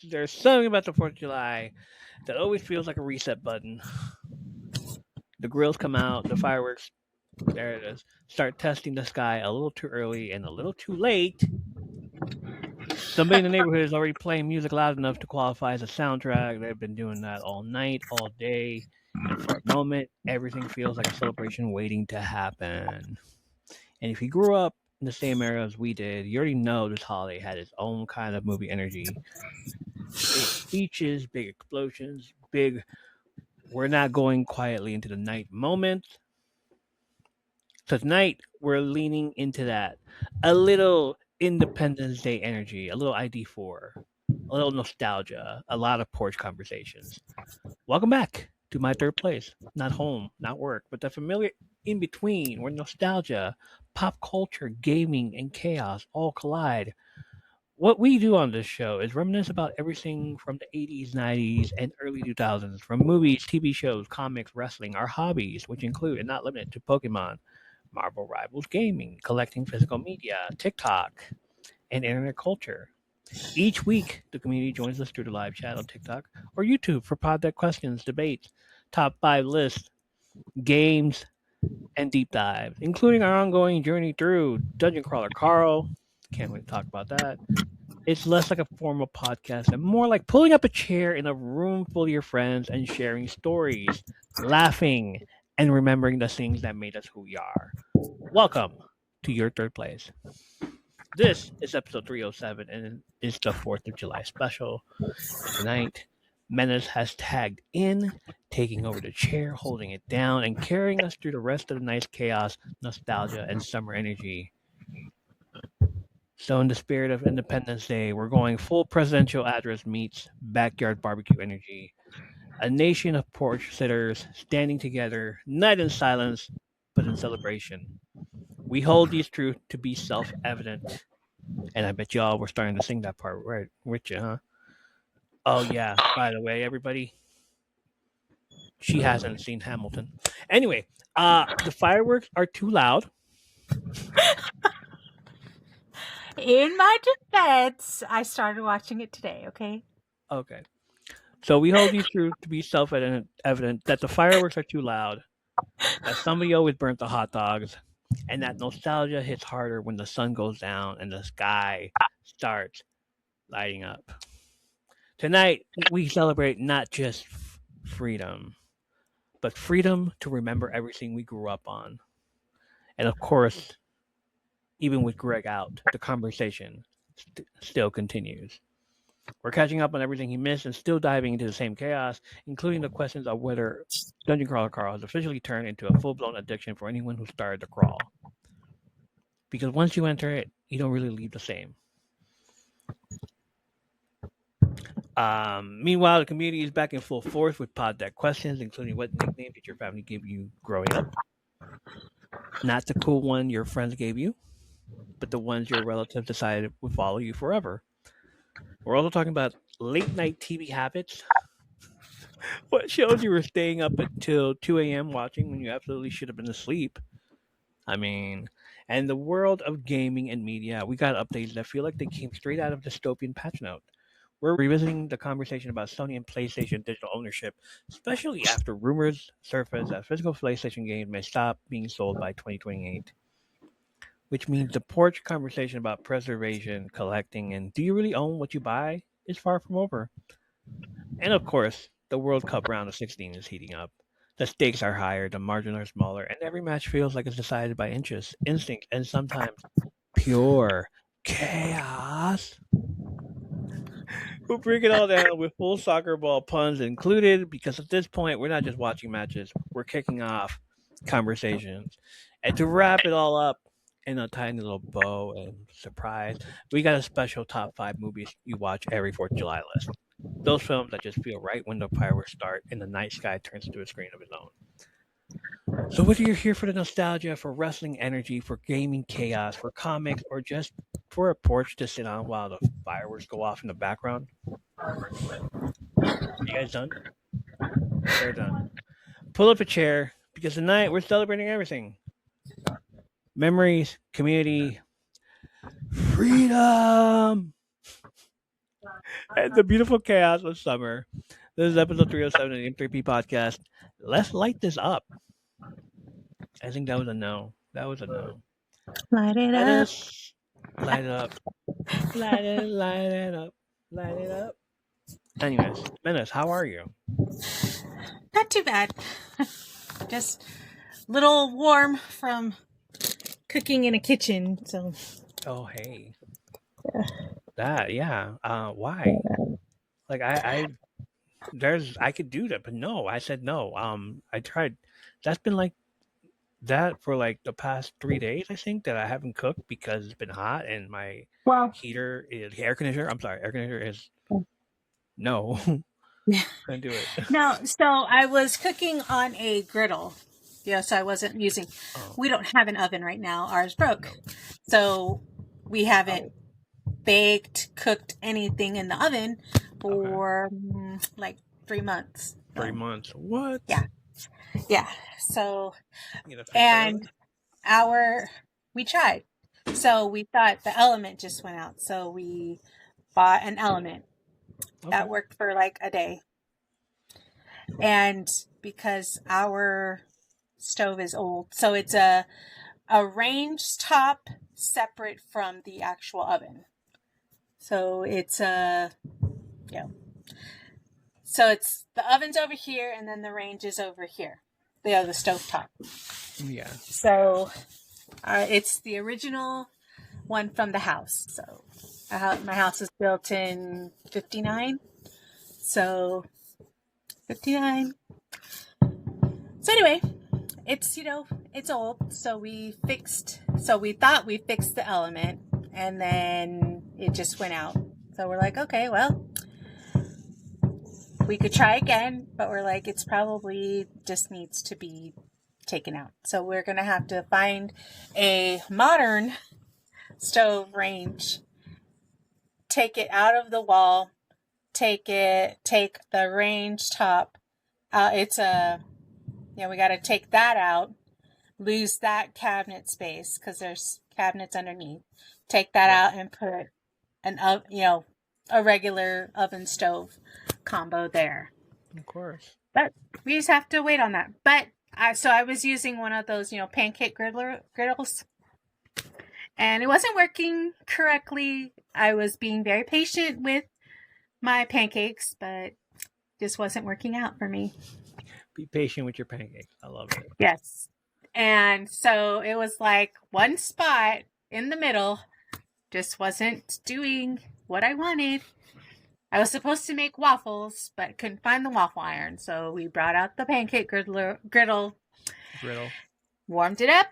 There's something about the 4th of July that always feels like a reset button. The grills come out, the fireworks, there it is, start testing the sky a little too early and a little too late. Somebody in the neighborhood is already playing music loud enough to qualify as a soundtrack. They've been doing that all night, all day. And for a moment, everything feels like a celebration waiting to happen. And if you grew up in the same era as we did, you already know this holiday had its own kind of movie energy. Big speeches, big explosions, big we're not going quietly into the night moments. So tonight we're leaning into that. A little Independence Day energy, a little ID4, a little nostalgia, a lot of porch conversations. Welcome back to my third place. Not home, not work, but the familiar in between where nostalgia, pop culture, gaming, and chaos all collide. What we do on this show is reminisce about everything from the 80s, 90s, and early 2000s, from movies, TV shows, comics, wrestling, our hobbies, which include and not limited to Pokemon, Marvel Rivals gaming, collecting physical media, TikTok, and internet culture. Each week, the community joins us through the live chat on TikTok or YouTube for pod deck questions, debates, top 5 lists, games, and deep dives, including our ongoing journey through Dungeon Crawler Carl. Can't wait to talk about that. It's less like a formal podcast and more like pulling up a chair in a room full of your friends and sharing stories, laughing, and remembering the things that made us who we are. Welcome to your third place. This is episode 307 and it's the 4th of July special. And tonight, Menace has tagged in, taking over the chair, holding it down, and carrying us through the rest of the night's chaos, nostalgia, and summer energy. So, in the spirit of Independence Day, we're going full presidential address meets backyard barbecue energy. A nation of porch sitters standing together, not in silence, but in celebration. We hold these truths to be self evident. And I bet y'all were starting to sing that part right with you, huh? Oh, yeah. By the way, everybody, she hasn't seen Hamilton. Anyway, the fireworks are too loud. In my defense, I started watching it today, okay? Okay. So we hold these truths to be self-evident that the fireworks are too loud, that somebody always burnt the hot dogs, and that nostalgia hits harder when the sun goes down and the sky starts lighting up. Tonight, we celebrate not just freedom, but freedom to remember everything we grew up on. And of course, even with Greg out, the conversation still continues. We're catching up on everything he missed and still diving into the same chaos, including the questions of whether Dungeon Crawler Carl has officially turned into a full-blown addiction for anyone who started the crawl. Because once you enter it, you don't really leave the same. Meanwhile, the community is back in full force with pod deck questions, including what nickname did your family give you growing up? Not the cool one your friends gave you, but the ones your relatives decided would follow you forever. We're also talking about late night TV habits. What shows you were staying up until 2 a.m. watching when you absolutely should have been asleep? I mean, and the world of gaming and media, we got updates that feel like they came straight out of dystopian patch note. We're revisiting the conversation about Sony and PlayStation digital ownership, especially after rumors surfaced that physical PlayStation games may stop being sold by 2028. Which means the porch conversation about preservation, collecting, and do you really own what you buy is far from over. And of course, the World Cup round of 16 is heating up. The stakes are higher, the margins are smaller, and every match feels like it's decided by inches, instinct, and sometimes pure chaos. We'll break it all down with full soccer ball puns included because at this point, we're not just watching matches, we're kicking off conversations. And to wrap it all up in a tiny little bow and surprise, we got a special top 5 movies you watch every 4th of July list. Those films that just feel right when the fireworks start and the night sky turns into a screen of its own. So whether you're here for the nostalgia, for wrestling energy, for gaming chaos, for comics, or just for a porch to sit on while the fireworks go off in the background, you guys done? They're done. Pull up a chair because tonight we're celebrating everything. Memories, community, freedom. And the beautiful chaos of summer. This is episode 307 of the M3P Podcast. Let's light this up. I think that was a no. That was a no. Light it up. Menace, light it up. Light it up. Light it up. Anyways, Menace, how are you? Not too bad. Just a little warm from cooking in a kitchen. So. Oh, hey. Yeah. That, yeah. Why? Like, I could do that, but no, I said no. I tried. That's been like that for like the past 3 days, I think, that I haven't cooked because it's been hot and my Well. air conditioner. I'm sorry, air conditioner is no. Couldn't do it. No, so I was cooking on a griddle. Yeah, so I wasn't using. Oh, We don't have an oven right now. Ours broke, no. so we haven't baked, cooked anything in the oven for like 3 months. 3 months. What? Yeah. So You gotta fix and that? we tried. So we thought the element just went out. So we bought an element that Okay. worked for like a day. And because our stove is old, so it's a range top separate from the actual oven. So it's so it's the oven's over here and then the range is over here. The stove top. Yeah. So it's the original one from the house. So my house was built in 59. So 59. So anyway, it's it's old. So we thought we fixed the element and then it just went out. So we're like, okay, well, we could try again, but we're like, it's probably just needs to be taken out. So we're going to have to find a modern stove range, take it out of the wall, take the range top out. We got to take that out, lose that cabinet space because there's cabinets underneath. Take that out and put a regular oven stove combo there. Of course. But we just have to wait on that. But I was using one of those, pancake griddles, and it wasn't working correctly. I was being very patient with my pancakes, but just wasn't working out for me. Be patient with your pancakes. I love it. Yes. And so it was like one spot in the middle just wasn't doing what I wanted. I was supposed to make waffles, but couldn't find the waffle iron. So we brought out the pancake griddle, warmed it up,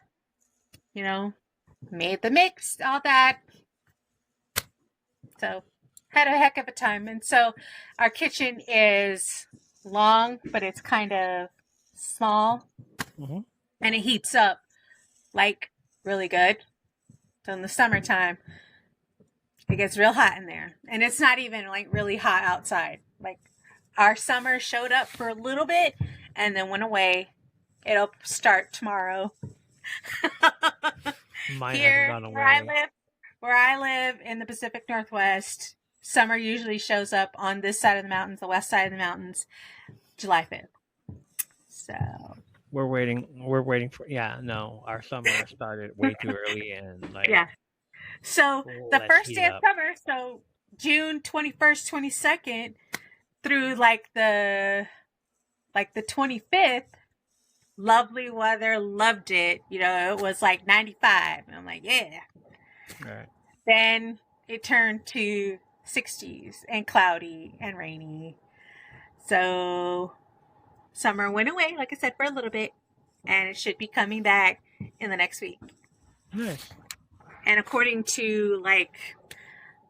made the mix, all that. So had a heck of a time. And so our kitchen is long, but it's kind of small. Mm-hmm. And it heats up like really good. So in the summertime, it gets real hot in there. And it's not even like really hot outside. Like our summer showed up for a little bit and then went away. It'll start tomorrow. Mine Here, hasn't gone away. where I live in the Pacific Northwest, summer usually shows up on this side of the mountains, the west side of the mountains, July 5th. So We're waiting for our summer started way too early and like yeah. So the let's first heat day it of up. summer, so June 21st, 22nd through like the 25th, lovely weather, loved it. It was like 95. And I'm like, yeah. Right. Then it turned to 60s and cloudy and rainy. So summer went away, like I said, for a little bit, and it should be coming back in the next week. Nice. And according to like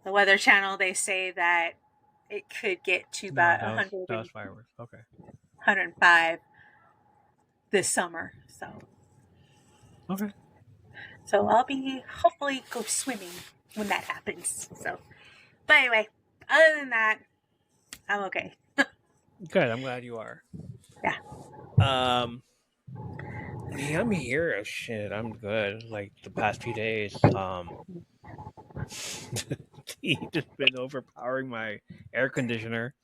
the Weather Channel, they say that it could get to about 100. That was fireworks. Okay. 105 this summer. So Okay. So I'll be hopefully go swimming when that happens. So, but anyway, other than that, I'm okay. Good. I'm glad you are. Yeah. Me, I'm here. Shit, I'm good. Like the past few days, heat has been overpowering my air conditioner.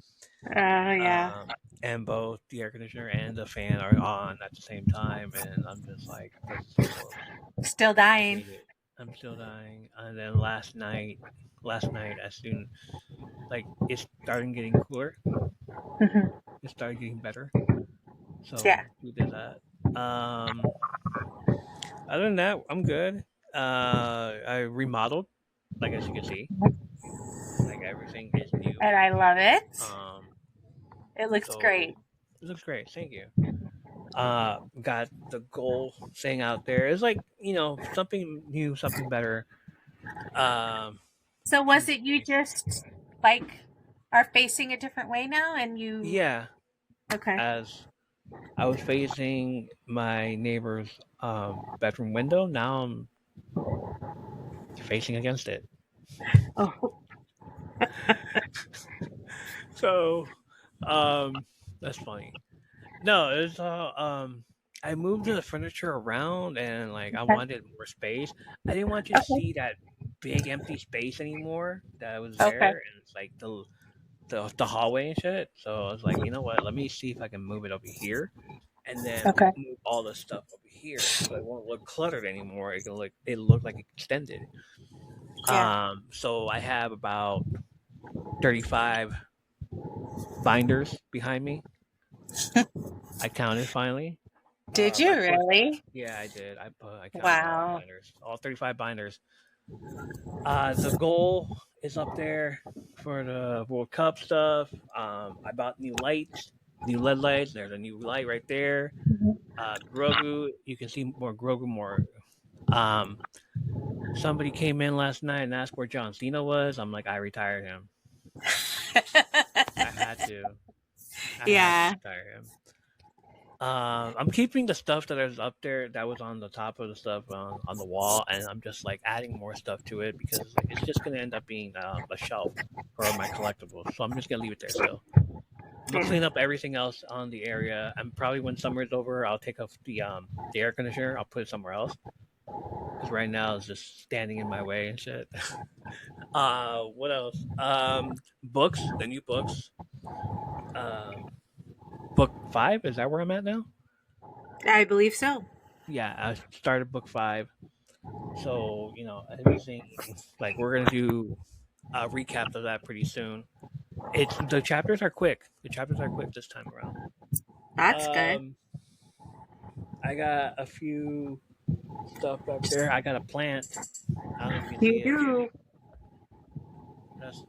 Yeah. And both the air conditioner and the fan are on at the same time, and I'm just like, this is horrible. Still I dying. hate it. I'm still dying. And then last night, as soon like it's starting getting cooler, Mhm. it started getting better. Yeah. So we did that. Other than that, I'm good. I remodeled, like as you can see, like everything is new. And I love it. Um, It looks great. so it looks great. Thank you. Got the goal thing out there. It's like something new, something better. Um, So was it you Tuesday. just like are facing a different way now and you Yeah, okay. as I was facing my neighbor's bedroom window. Now I'm facing against it. Oh. So, um, that's funny. No, it's I moved the furniture around and like I Okay. wanted more space. I didn't want you to see that big empty space anymore that was Okay. there, and it's like the hallway and shit. So I was like, you know what? Let me see if I can move it over here, and then Okay. move all the stuff over here, so it won't look cluttered anymore. It look like extended. Yeah. So I have about 35 binders behind me. I counted finally. Did you I put really? Yeah, I did. I counted all the Wow. binders, all 35 binders. The goal is up there for the World Cup stuff. I bought new lights, new LED lights. There's a new light right there. Grogu, you can see more Grogu more. Um, Somebody came in last night and asked where John Cena was. I'm like, I retired him. I had to. I had to Yeah. retire him. I'm keeping the stuff that is up there that was on the top of the stuff on the wall, and I'm just like adding more stuff to it because like, it's just gonna end up being a shelf for my collectibles. So I'm just gonna leave it there still. I'm gonna Yeah. clean up everything else on the area, and probably when summer's over, I'll take off the air conditioner. I'll put it somewhere else because right now it's just standing in my way and shit. What else? Books, the new books. Um, book 5 is that where I'm at now? I believe so. Yeah, I started book 5. So, everything like we're gonna do a recap of that pretty soon. It's the chapters are quick. The chapters are quick this time around. That's good. Um, I got a few stuff back there. I got a plant. I don't know if you can see You it. do.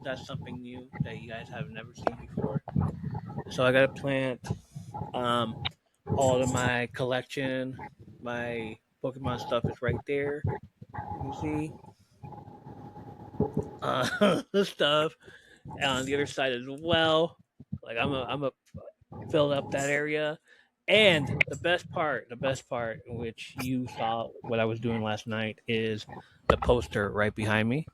That's something new that you guys have never seen before. So I got a plant. Um, all of my collection, my Pokemon stuff is right there. You can see the stuff on the other side as well. Like I'm a fill up that area. And the best part, which you saw what I was doing last night, is the poster right behind me,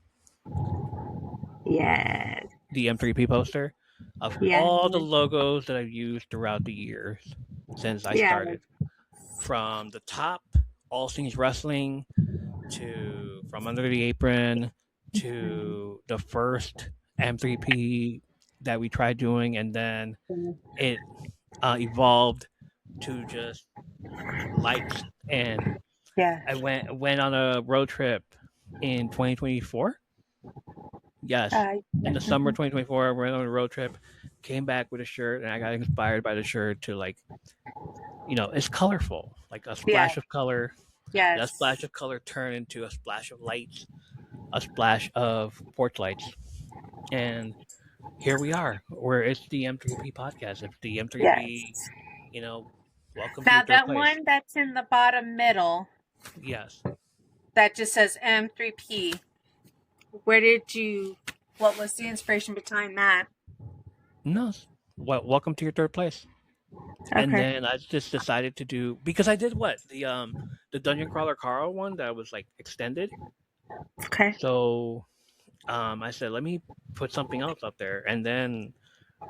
Yes. the M3P poster of Yeah. all the logos that I've used throughout the years since I Yeah. started. From the top, All Things Wrestling, to From Under the Apron, to the first M3P that we tried doing, and then it evolved to just lights. And Yeah. I went on a road trip in 2024. Yes, in the summer 2024, I went on a road trip, came back with a shirt, and I got inspired by the shirt to like, it's colorful, like a Yeah. splash of color. That Yes. splash of color turned into a splash of lights, a splash of porch lights, and here we are. Where it's the M3P podcast. It's the M3P. Yes. Welcome to Now your third that place. one that's in the bottom middle Yes. that just says M3P. What was the inspiration behind that? No. Welcome to your third place. Okay. And then I just decided to do because I did what the Dungeon Crawler Carl one that was like extended. Okay. So I said let me put something else up there, and then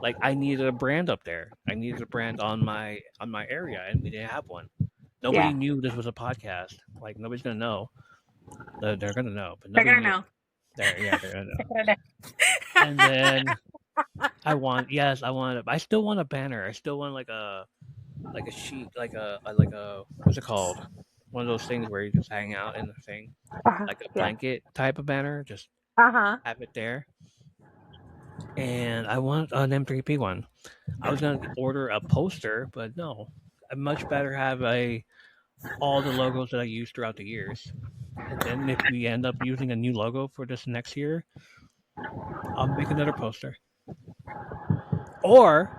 like I needed a brand up there. I needed a brand on my area, and we didn't have one. Nobody Yeah. knew this was a podcast. Like nobody's gonna know. They're gonna know, but They're nobody gonna knew. know. There, yeah, there. I know. And then I still want a banner. I still want like a sheet, like a what's it called? One of those things where you just hang out in the thing, like a Yeah. blanket type of banner. Just Uh-huh. have it there. And I want an M3P one. I was gonna order a poster, but no. I'd much better have a all the logos that I used throughout the years. And then if we end up using a new logo for this next year, I'll make another poster. Or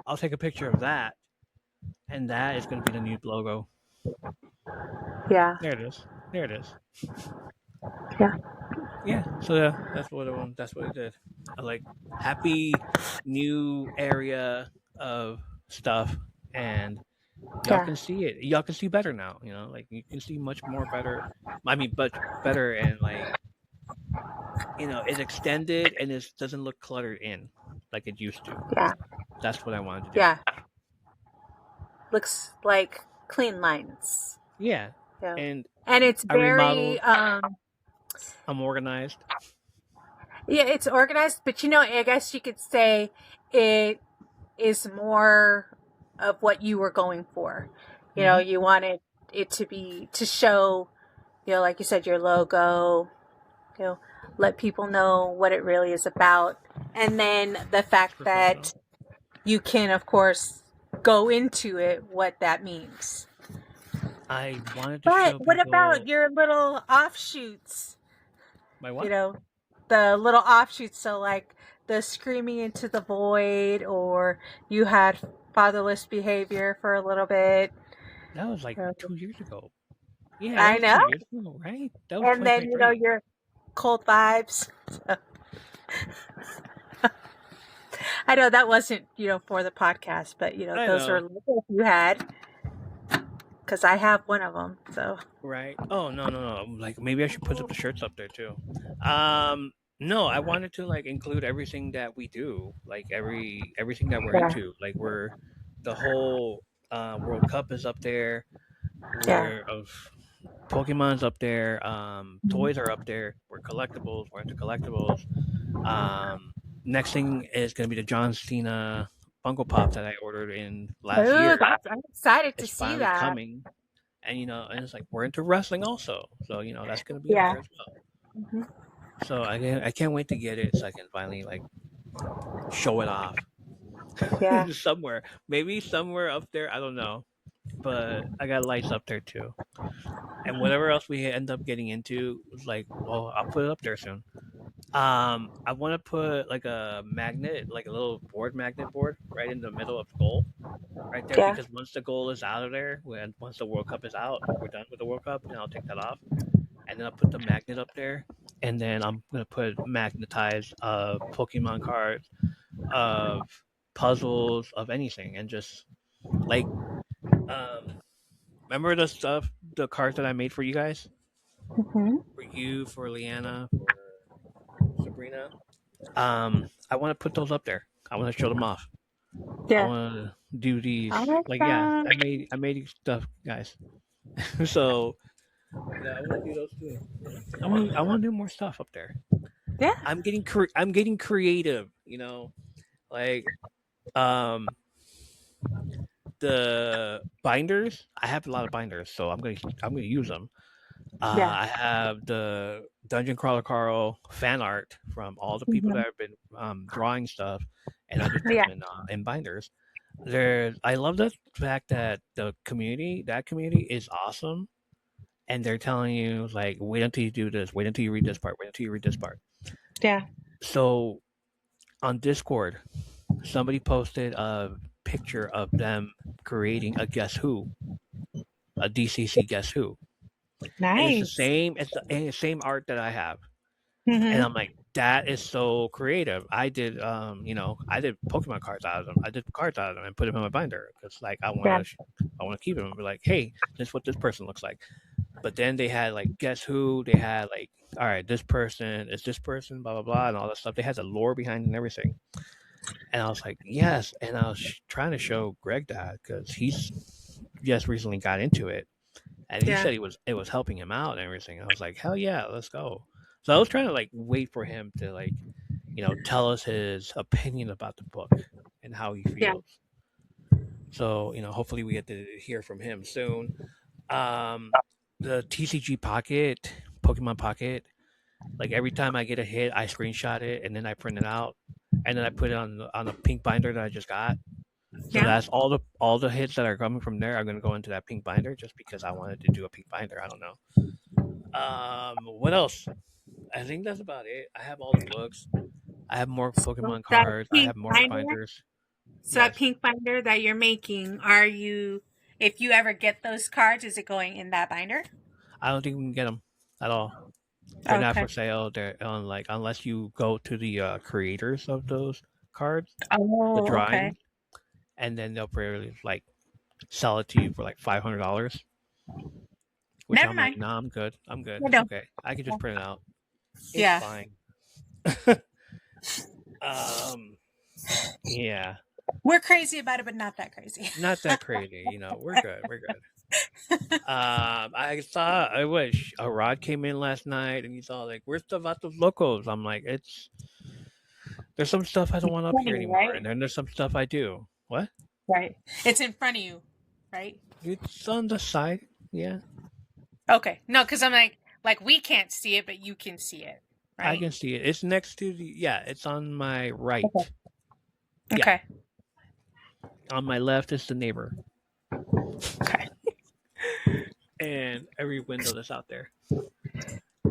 I'll take a picture of that, and that is going to be the new logo. Yeah. There it is. There it is. Yeah. Yeah. So that's what I did. I like happy new area of stuff, and y'all Yeah. can see it. Y'all can see better now. You know, like you can see much more better. I mean, much better, and like it's extended and it doesn't look cluttered in like it used to. Yeah. That's what I wanted to do. Yeah. Looks like clean lines. Yeah, Yeah. and And it's I very remodeled. I'm organized. yeah, it's organized, but I guess you could say it is more of what you were going for. Hmm. You wanted it to show, like you said, your logo, you know, let people know what it really is about. And then the It's fact that professional. you can, of course, go into it, what that means. I wanted to But show what about people your little offshoots? my You what? know, the little offshoots. So, like the screaming into the void, or you had fatherless behavior for a little bit. That was like Um, 2 years ago. Yeah, that I was know. 2 years ago, right? That was And then, 2023. your cold vibes. I know that wasn't, for the podcast, but, I those are know, little you had because I have one of them. So, right? Oh no, no, no! Like maybe I should put up the shirts up there too. Um, no, I wanted to like include everything that we do, like everything that we're yeah. into. Like we're the whole World Cup is up there. Yeah. We're of Pokemon's up there. Mhm. Toys are up there. We're collectibles. We're into collectibles. Um, Next thing is gonna be the John Cena Funko Pop that I ordered in last Ooh, year. I'm excited to It's see finally that. coming, and and it's like we're into wrestling also, so that's gonna be up Yeah. there as well. Hmm. So I can't wait to get it so I can finally like show it off Yeah. somewhere. Maybe somewhere up there. I don't know, but I got lights up there too. And whatever else we end up getting into, was like, well, I'll put it up there soon. I want to put like a magnet, like a little magnet board, right in the middle of the goal, right there. Yeah. Because once the goal is out of there, once the World Cup is out, we're done with the World Cup, and I'll take that off, and then I'll put the magnet up there, and then I'm gonna put magnetized Pokemon cards, of puzzles, of anything, and just like remember the cards that I made for you guys, Hmm. for you, for Leanna, for Sabrina. I want to put those up there. I want to show them off. I Yeah. want to do these. Like, yeah, Awesome. I made these stuff, guys. So I want to do those too. I want to do more stuff up there. Yeah. I'm getting creative. Like um the binders. I have a lot of binders, so I'm gonna use them. Yeah. I have the Dungeon Crawler Carl fan art from all the people Hmm. that have been drawing stuff, and I just put Yeah. them in binders. I love the fact that that community is awesome, and they're telling you like, wait until you do this, wait until you read this part, wait until you read this part. Yeah. So on Discord, somebody posted a picture of them creating a Guess Who, a DCC Guess Who, and it's the Nice. same. It's the same art that I have. And Hmm. I'm like, that is so creative. I did Pokemon cards out of them. I did cards out of them and put them in my binder because, like, Yeah. I want to keep them. Be like, hey, this is what this person looks like. But then they had like, guess who? They had like, all right, this person is this person, blah blah blah, and all that stuff. They had the lore behind it and everything. And I was like, yes. And I was trying to show Greg that because he's just recently got into it, and he Yeah. said it was helping him out and everything. I was like, hell yeah, let's go. So I was trying to like wait for him to like, tell us his opinion about the book and how he Yeah. feels. So, hopefully we get to hear from him soon. Um, the TCG Pocket, Pokemon Pocket, like every time I get a hit, I screenshot it and then I print it out, and then I put it on a pink binder that I just got. So Yeah. that's all the hits that are coming from there are going to go into that pink binder just because I wanted to do a pink binder. I don't know. What else? I think that's about it. I have all the books. I have more So Pokemon that cards. I pink have more binder, binders. so that Yes. pink binder that you're making, if you ever get those cards, is it going in that binder? I don't think we can get them at all. They're not Okay. for sale. They're on like unless you go to the creators of those cards, the Oh, okay. drawing, and then they'll probably like sell it to you for like $500. Which Never I'm like, mind. nah, I'm good. I'm good. I It's don't. okay. I can just print it out. It's Yeah. fine. um, yeah, We're crazy about it, but not that crazy. not that crazy. We're good. We're good. I wish a Rod came in last night and he's all like, "Where's the Vatos Locos?" I'm like, there's some stuff I don't want up here Funny, anymore, right? and then there's some stuff I do. What? Right. It's in front of you, right? It's on the side. Yeah, Okay. No, because I'm like we can't see it, but you can see it, I right? can see it. It's next to the. Yeah, it's on my right. Yeah, Okay. on my left is the neighbor, Okay. and every window that's out there.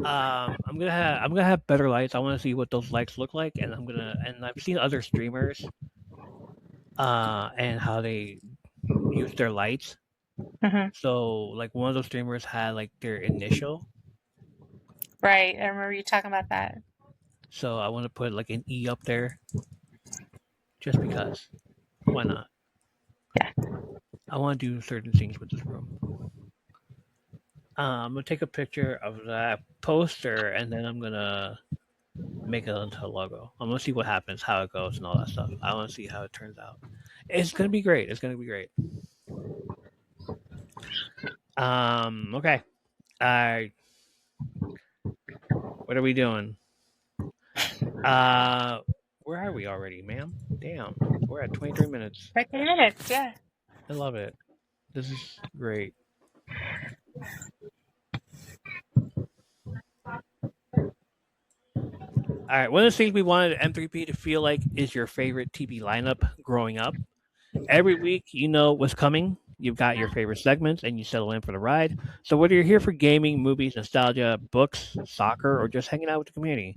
I'm gonna have better lights. I want to see what those lights look like, and I've seen other streamers, and how they use their lights. Hmm. So like one of those streamers had like their initial, Right. I remember you talking about that. so I want to put like an E up there, just because. Why not? Yeah. I want to do certain things with this room. I'm gonna take a picture of that poster, and then I'm gonna make it into a logo. I'm gonna see what happens, how it goes, and all that stuff. I want to see how it turns out. It's gonna be great. It's gonna be great. Okay. I. What are we doing? Uh, where are we already, ma'am? Damn, we're at 23 minutes. 30 minutes. Yeah. I love it. This is great. All right, one of the things we wanted M3P to feel like is your favorite TV lineup growing up. Every week, you know what's coming. You've got your favorite segments, and you settle in for the ride. So whether you're here for gaming, movies, nostalgia, books, soccer, or just hanging out with the community,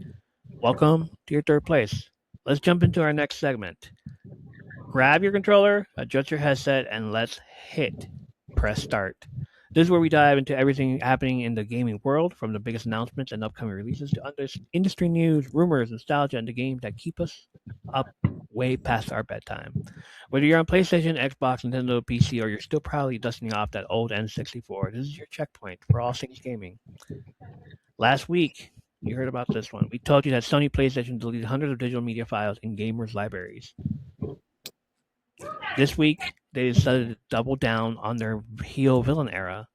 welcome to your third place. Let's jump into our next segment. Grab your controller, adjust your headset, and let's hit press start. This is where we dive into everything happening in the gaming world, from the biggest announcements and upcoming releases to industry news, rumors, nostalgia, and the games that keep us up way past our bedtime. Whether you're on PlayStation, Xbox, Nintendo, PC, or you're still proudly dusting off that old N64, this is your checkpoint for all things gaming. Last week, you heard about this one. We told you that Sony PlayStation deleted hundreds of digital media files in gamers' libraries. This week, they decided to double down on their heel villain era.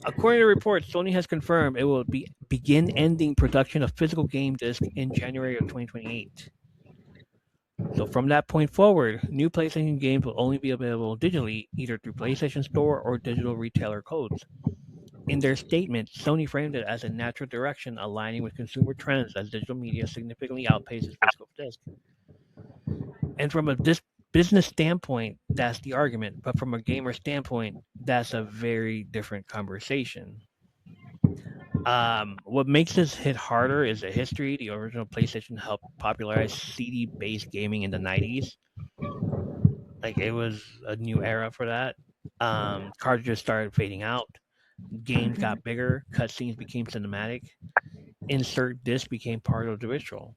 According to reports, Sony has confirmed it will begin ending production of physical game discs in January of 2028. So from that point forward, new PlayStation games will only be available digitally, either through PlayStation Store or digital retailer codes. In their statement, Sony framed it as a natural direction aligning with consumer trends as digital media significantly outpaces physical disc. And from a business standpoint, that's the argument. But from a gamer standpoint, that's a very different conversation. What makes this hit harder is the history. The original PlayStation helped popularize CD-based gaming in the 90s. Like, it was a new era for that. Cartridges started fading out. Games got bigger. Cutscenes became cinematic. Insert disc became part of the ritual.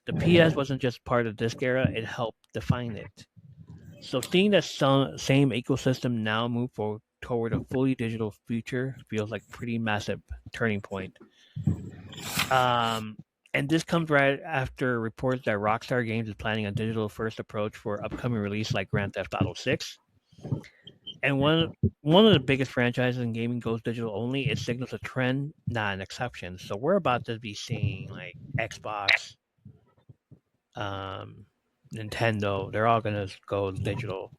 The PS wasn't just part of the disc era, it helped define it. So seeing that same ecosystem now move forward toward a fully digital future feels like pretty massive turning point. And this comes right after reports that Rockstar Games is planning a digital first approach for upcoming release like Grand Theft Auto 6. And one of the biggest franchises in gaming goes digital only. It signals a trend, not an exception. So we're about to be seeing like Xbox, um, Nintendo. They're all gonna go digital.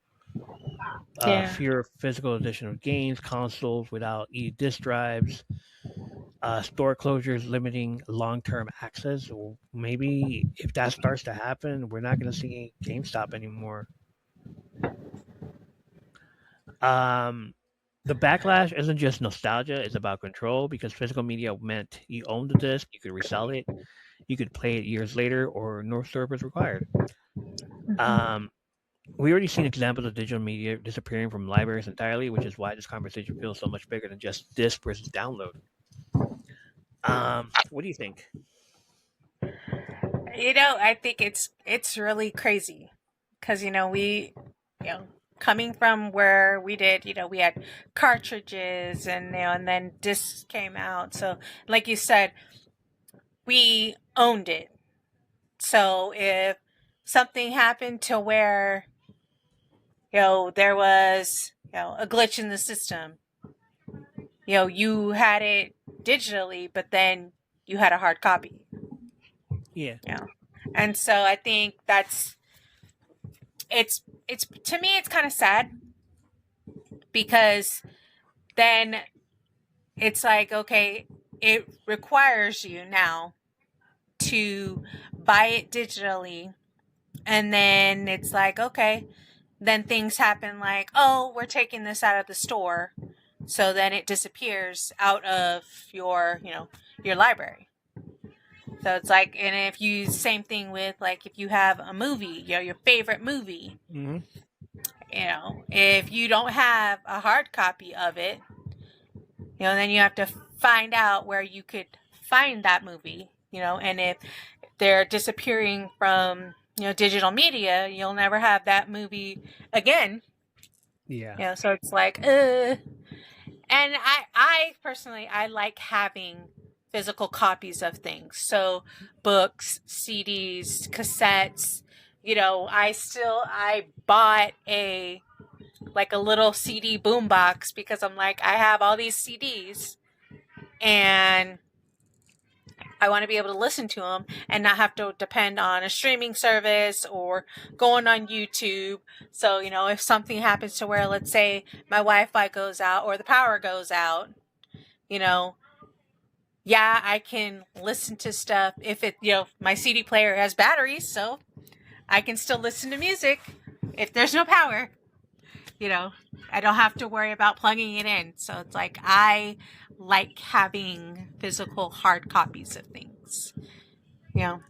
Yeah. Fewer physical edition of games, consoles without e-disc drives, store closures limiting long-term access. Or maybe if that starts to happen, we're not going to see GameStop anymore. Um, the backlash isn't just nostalgia; it's about control because physical media meant you owned the disc, you could resell it, you could play it years later, or no servers required. Mhm. Um, we already seen examples of digital media disappearing from libraries entirely, which is why this conversation feels so much bigger than just disc versus download. What do you think? I think it's really crazy because coming from where we did, we had cartridges and then discs came out. So, like you said, we owned it. So if something happened to where there was a glitch in the system, you had it digitally, but then you had a hard copy. Yeah. Yeah. And so I think it's to me it's kind of sad because then it's like, okay, it requires you now to buy it digitally, and then it's like, okay, then things happen like, oh, we're taking this out of the store, so then it disappears out of your library. So it's like, and if you same thing with like if you have a movie, your favorite movie, Mm-hmm. if you don't have a hard copy of it, then you have to find out where you could find that movie, and if they're disappearing from, digital media, you'll never have that movie again. Yeah. So it's like, and I personally, I like having physical copies of things. So books, CDs, cassettes, I bought a little CD boombox because I'm like, I have all these CDs and I want to be able to listen to them and not have to depend on a streaming service or going on YouTube. So, if something happens to where, let's say, my Wi-Fi goes out or the power goes out, you know, yeah, I can listen to stuff if my CD player has batteries, so I can still listen to music if there's no power. you know, I don't have to worry about plugging it in. So it's like I like having physical hard copies of things. You know.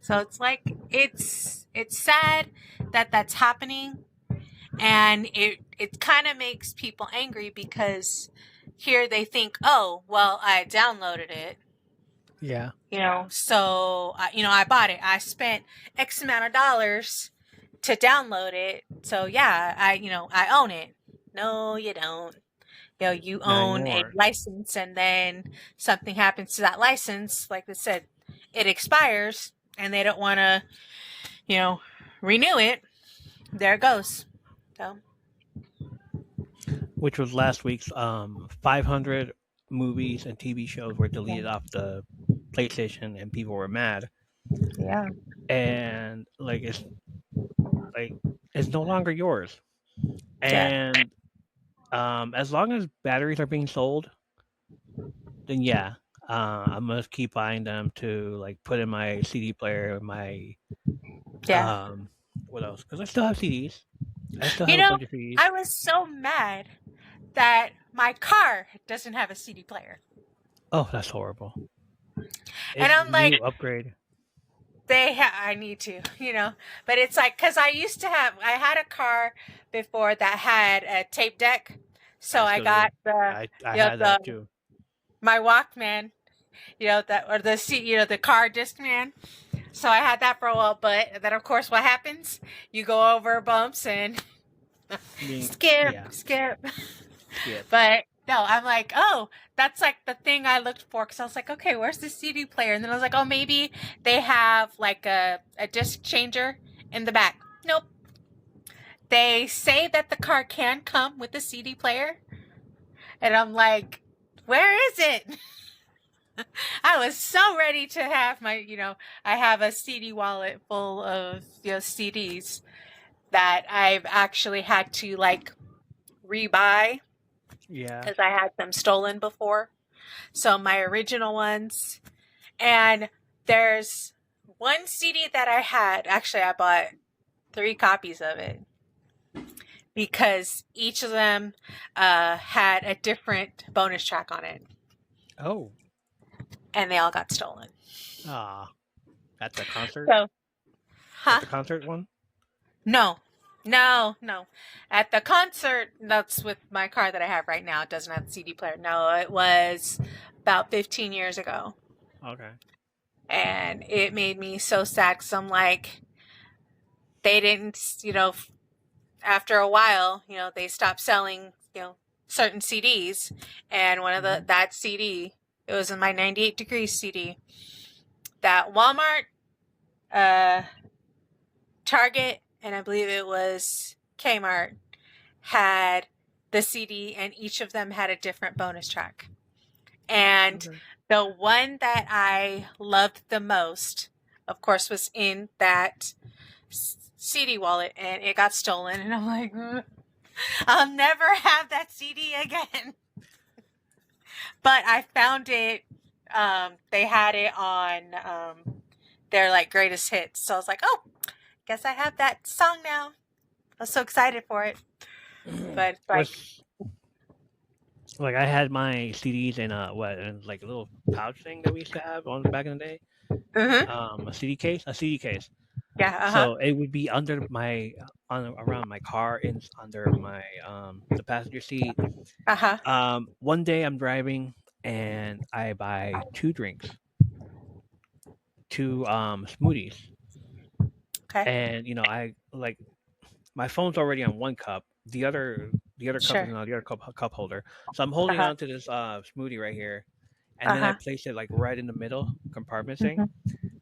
So it's like it's sad that that's happening, and it kind of makes people angry because here they think, "Oh, well, I downloaded it." Yeah. So I bought it. I spent X amount of dollars to download it. So yeah, I own it. No, you don't. You Not own a anymore. license, and then something happens to that license. Like I said, it expires, and they don't want to, you know, renew it. There it goes. So Which was last week's 500 movies and TV shows were deleted off the PlayStation, and people were mad. yeah, And like it's no longer yours. yeah, And as long as batteries are being sold, then yeah, I'm gonna keep buying them to like put in my CD player, my yeah. um, what else? Because I still have CDs. I still You have a know, bunch of CDs. I was so mad that my car doesn't have a CD player, Oh, that's horrible. and I'm You need like, to upgrade. I need to, but it's like because I had a car before that had a tape deck, so I I still do. got the I you know had the that too. my Walkman, that or the seat, the car disc man. So I had that for a while, but then of course what happens? You go over bumps and skip, Yeah, skip. skip. But no, I'm like, oh, that's like the thing I looked for because I was like, okay, where's the CD player? And then I was like, oh, maybe they have like a disc changer in the back. Nope, they say that the car can come with a CD player. And I'm like, where is it? I was so ready to have my, I have a CD wallet full of, CDs that I've actually had to like rebuy Yeah. because I had them stolen before. So my original ones. And there's one CD that I had. Actually, I bought 3 copies of it because each of them had a different bonus track on it. Oh. And they all got stolen. Ah. At the concert? So, At the concert one? No. At the concert, that's with my car that I have right now. It doesn't have the CD player. No, it was about 15 years ago. Okay. And it made me so sad because I'm like, they didn't, after a while, they stopped selling, certain CDs. And one of that CD, it was in my 98 Degrees CD, that Walmart, Target, and I believe it was Kmart had the CD, and each of them had a different bonus track. And the one that I loved the most, of course, was in that CD wallet, and it got stolen. And I'm like, I'll never have that CD again. But I found it. They had it on their like greatest hits. So I was like, oh, guess I have that song now. I was so excited for it. But like I had my CDs in a like a little pouch thing that we used to have on back in the day. A CD case. Yeah. So it would be under around my car, under my the passenger seat. One day I'm driving and I buy 2 drinks, 2 smoothies. Okay. And I like my phone's already on one cup. The other cup is on the other cup holder. So I'm holding on to this smoothie right here, and then I place it like right in the middle compartment thing.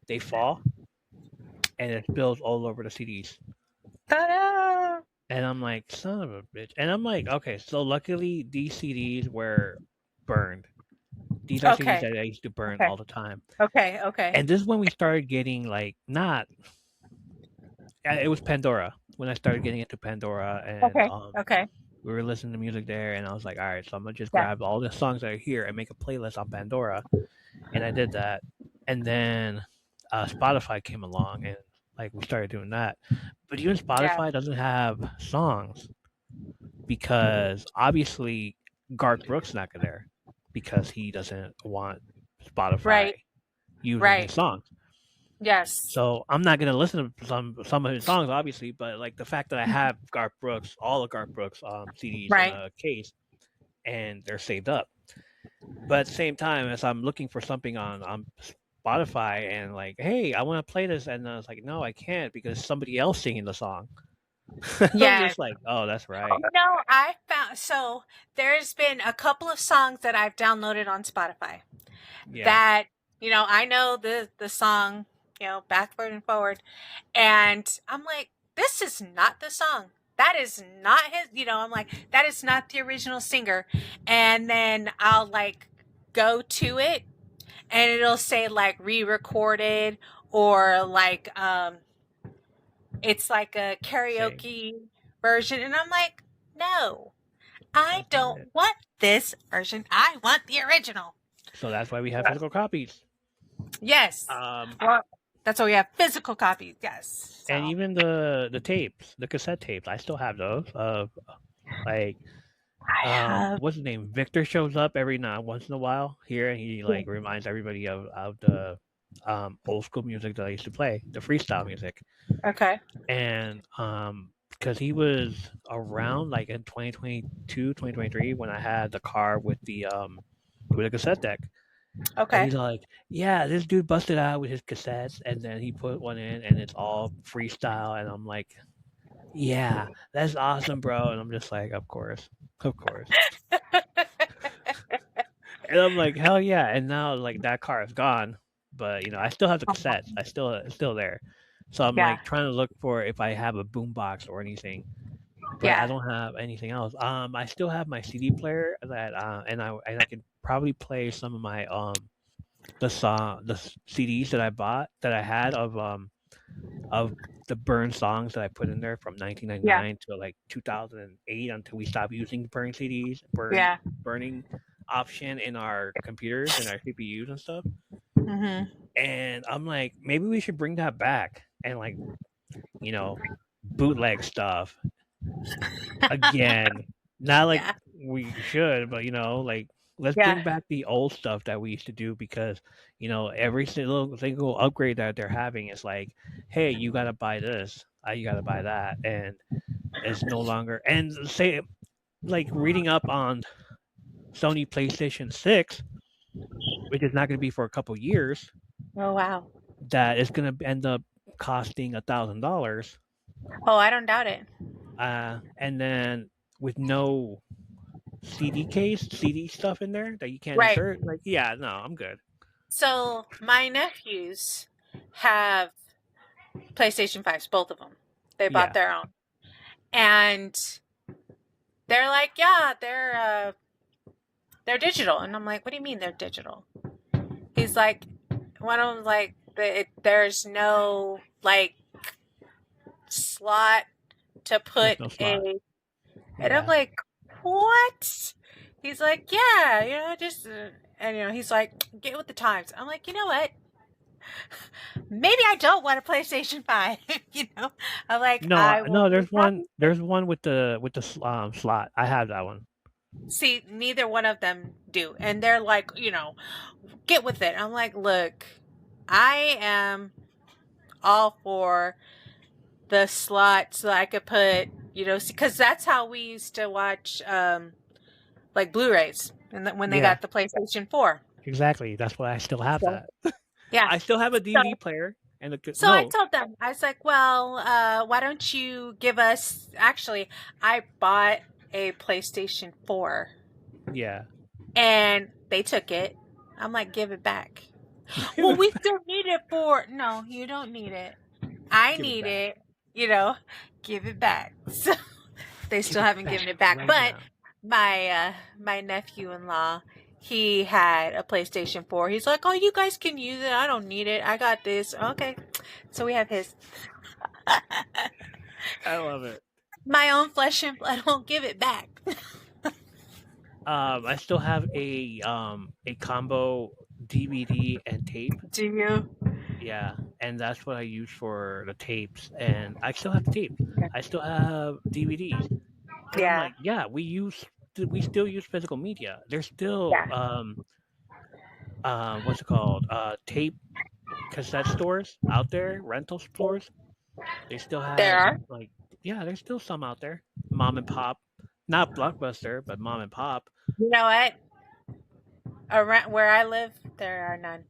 They fall, and it spills all over the CDs. Ta-da! And I'm like, son of a bitch. And I'm like, okay, so luckily these CDs were burned. These are CDs that I used to burn all the time. Okay. And this is when we started getting like it was Pandora when I started getting into Pandora, and we were listening to music there, and I was like, all right, so I'm gonna just grab all the songs that are here and make a playlist on Pandora, and I did that, and then Spotify came along, and like we started doing that, but even Spotify doesn't have songs because obviously Garth Brooks not there because he doesn't want Spotify using his songs. Yes. So I'm not gonna listen to some of his songs, obviously, but like the fact that I have Garth Brooks, all of Garth Brooks CDs in a case, and they're saved up. But at the same time, as I'm looking for something on Spotify, and like, hey, I want to play this, and I was like, no, I can't because somebody else singing the song. Yeah, I'm just like, oh, that's right. No, I found so there's been a couple of songs that I've downloaded on Spotify that I know the song. Backward and forward. And I'm like, this is not the song. That is not his, I'm like, that is not the original singer. And then I'll like go to it and it'll say like re-recorded or like, it's like a karaoke version. And I'm like, no, I don't want this version. I want the original. So that's why we have physical copies. Yes. That's why we have physical copies, yes. So. And even the tapes, the cassette tapes, I still have those. Like, what's his name? Victor shows up every once in a while here, and he like reminds everybody of the old school music that I used to play, the freestyle music. Okay. And because he was around like in 2022, 2023 when I had the car with the cassette deck. Okay. And he's like, yeah, this dude busted out with his cassettes, and then he put one in, and it's all freestyle. And I'm like, yeah, that's awesome, bro. And I'm just like, of course. And I'm like, hell yeah. And now like that car is gone, but I still have the cassettes. It's still there. So I'm like trying to look for if I have a boombox or anything but I Yeah. don't have anything else. I still have my CD player that and I can probably play some of my CDs that I bought that I had of the burn songs that I put in there from Yeah. 1999 to like 2008 until we stopped using the burn CDs, Yeah. burning option in our computers and our CPUs and stuff. Mhm. And I'm like, maybe we should bring that back and like, you know, bootleg stuff again. Not like Yeah. we should, but like let's Yeah. bring back the old stuff that we used to do because every single upgrade that they're having is like, hey, you gotta buy this, you gotta buy that, and it's no longer. And say like reading up on Sony PlayStation 6, which is not going to be for a couple years, Oh wow. that is going to end up costing $1,000, Oh, I don't doubt it. and then with no CD stuff in there that you can't Right. insert. Like, yeah, no, I'm good. So my nephews have PlayStation 5s, both of them. They bought Yeah, their own. And they're like, yeah, they're digital. And I'm like, what do you mean they're digital? He's like, one of them like, there's no like slot to there's put no slot. a, and I'm Yeah, like, what? He's like, yeah, just, and he's like, get with the times. I'm like, you know what? Maybe I don't want a PlayStation 5. I'm like, no, I will no. be There's one. happy. There's one with the slot. I have that one. See, neither one of them do. And they're like, get with it. I'm like, look, I am all for the slot so I could put, because that's how we used to watch like Blu-rays and when they Yeah, got the PlayStation 4. exactly. That's why I still have So, that. yeah. I still have a So, DVD player and so I no. told them, I was like, well, why don't you give us, actually, I bought a PlayStation 4 Yeah. and they took it. I'm like, give it back. Well, we still need it no, you don't need it. I Give it need back. it, give it back. So they Give still it haven't back given it back. right But now. my nephew-in-law, he had a PlayStation 4. He's like, oh, you guys can use it. I don't need it. I got this. Okay. So we have his. I love it. My own flesh and blood won't give it back. I still have a combo DVD and tape. Do you? Yeah, and that's what I use for the tapes. And I still have the tapes. I still have DVDs. And I'm Yeah. like, yeah, we still use physical media. There's still Yeah. what's it called? Tape cassette stores out there, rental stores. They still There have are. like, yeah, there's still some out there. Mom and pop, not Blockbuster, but mom and pop. You know what? Around where I live, there are none.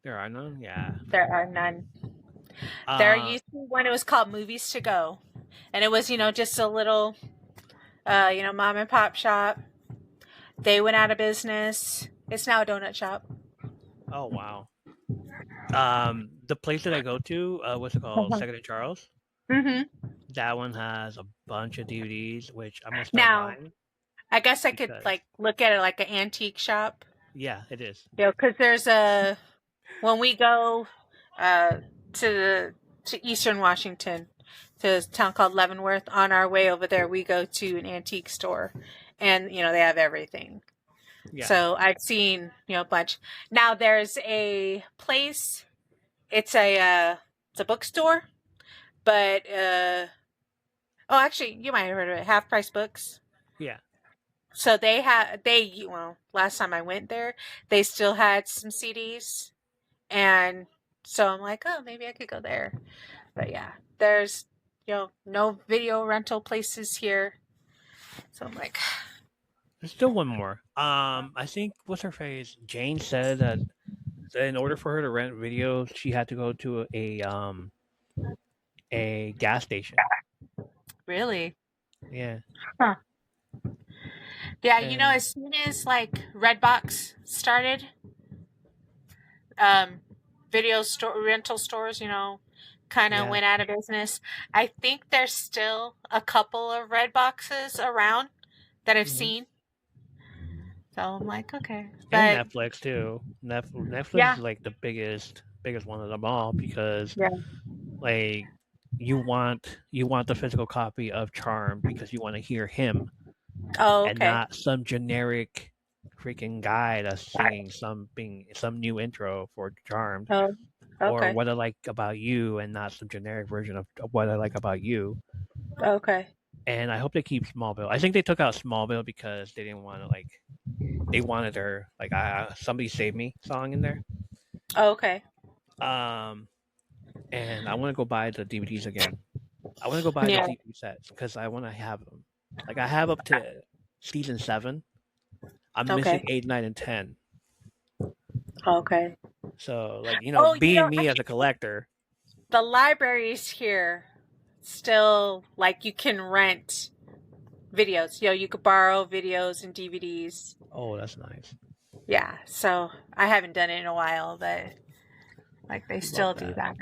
There are none. Yeah. There are none. There Uh, used to be one. It was called Movies to Go, and it was just a little, mom and pop shop. They went out of business. It's now a donut shop. oh wow. The place that I go to, what's it called? Uh-huh. Second and Charles. Mm-hmm. That one has a bunch of DVDs, which I'm gonna start Now, buying I guess I could because look at it like an antique shop. yeah, it is. Because there's when we go to Eastern Washington, to a town called Leavenworth, on our way over there, we go to an antique store, and they have everything. Yeah. So I've seen a bunch. Now there's a place. It's a bookstore, but actually you might have heard of it. Half Price Books. Yeah. So last time I went there, they still had some CDs, and so I'm like, oh, maybe I could go there. But yeah, there's no video rental places here, so I'm like, There's still one more. I think what's her face? Jane said that in order for her to rent videos, she had to go to a gas station. really? Yeah. Huh. Yeah, And as soon as Redbox started, video store rental stores, kind of Yeah. went out of business. I think there's still a couple of red boxes around that I've seen. So I'm like, okay. And But Netflix too. Netflix yeah. is like the biggest one of them all because Yeah. like you want the physical copy of Charm because you want to hear him Oh, and okay. not some generic freaking guy that's singing some new intro for Charmed Oh, or okay. What I Like About You and not some generic version of What I Like About You. Okay. And I hope they keep Smallville. I think they took out Smallville because they didn't want to they wanted their Somebody Save Me song in there. Okay. Um, and I want to go buy the DVDs again. I want to go buy the Yeah. DVD sets because I want to have them. Like I have up to season 7. I'm missing Okay. 8, 9, and 10. Okay. So like Oh, being me as a collector. the libraries here still like you can rent videos. You could borrow videos and DVDs. Oh, that's nice. Yeah. So I haven't done it in a while, but like they still do that.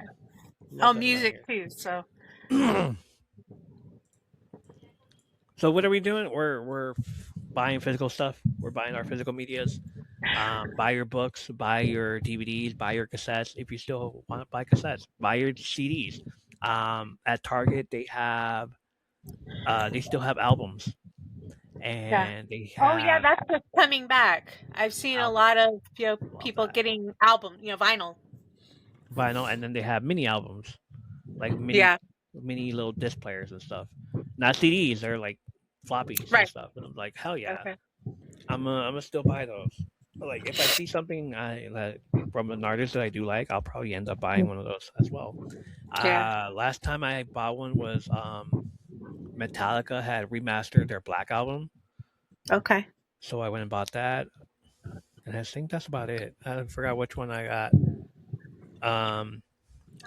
Oh, music too. So. So what are we doing? We're buying physical stuff. We're buying our physical medias. Buy your books, buy your DVDs, buy your cassettes. If you still want to buy cassettes, buy your CDs. At Target, they still have albums, and they have. Oh yeah, that's just coming back. I've seen a lot of people getting vinyl. Vinyl, and then they have mini albums, like mini little disc players and stuff. Not CDs, they're like floppies and stuff. And I'm like, hell yeah, Okay. I'm gonna still buy those. Like if I see something from an artist that I do like, I'll probably end up buying one of those as well. Yeah. Last time I bought one was Metallica had remastered their Black album. Okay. So I went and bought that, and I think that's about it. I forgot which one I got.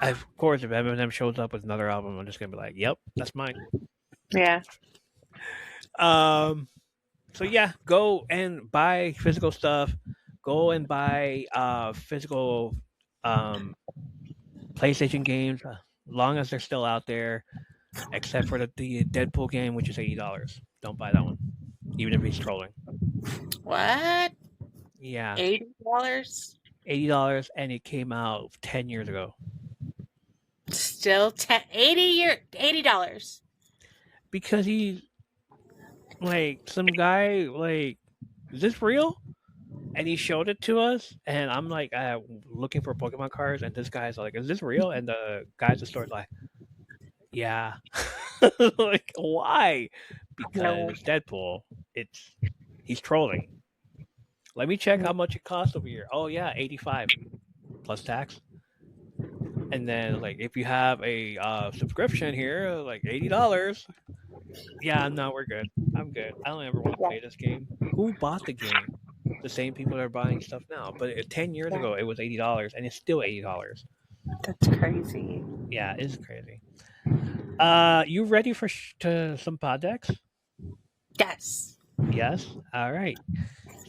Of course, if Eminem shows up with another album, I'm just gonna be like, "Yep, that's mine." Yeah. So yeah, go and buy physical stuff. Go and buy physical PlayStation games, long as they're still out there. Except for the Deadpool game, which is $80. Don't buy that one, even if he's trolling. What? Yeah, $80? $80, and it came out 10 years ago. Still $80. Because he's like some guy like, is this real? And he showed it to us, and I'm like looking for Pokemon cards, and this guy's like, is this real? And the guys at the store's like, yeah. Like, why? Because Deadpool, he's trolling. Let me check how much it costs over here. Oh yeah, 85 plus tax. And then like if you have a subscription here, like $80. Yeah, no, we're good. I'm good. I don't ever want to play this game. Who bought the game? The same people that are buying stuff now. But 10 years ago, it was $80, and it's still $80. That's crazy. Yeah, it's crazy. You ready for some pod decks? Yes. Yes. All right.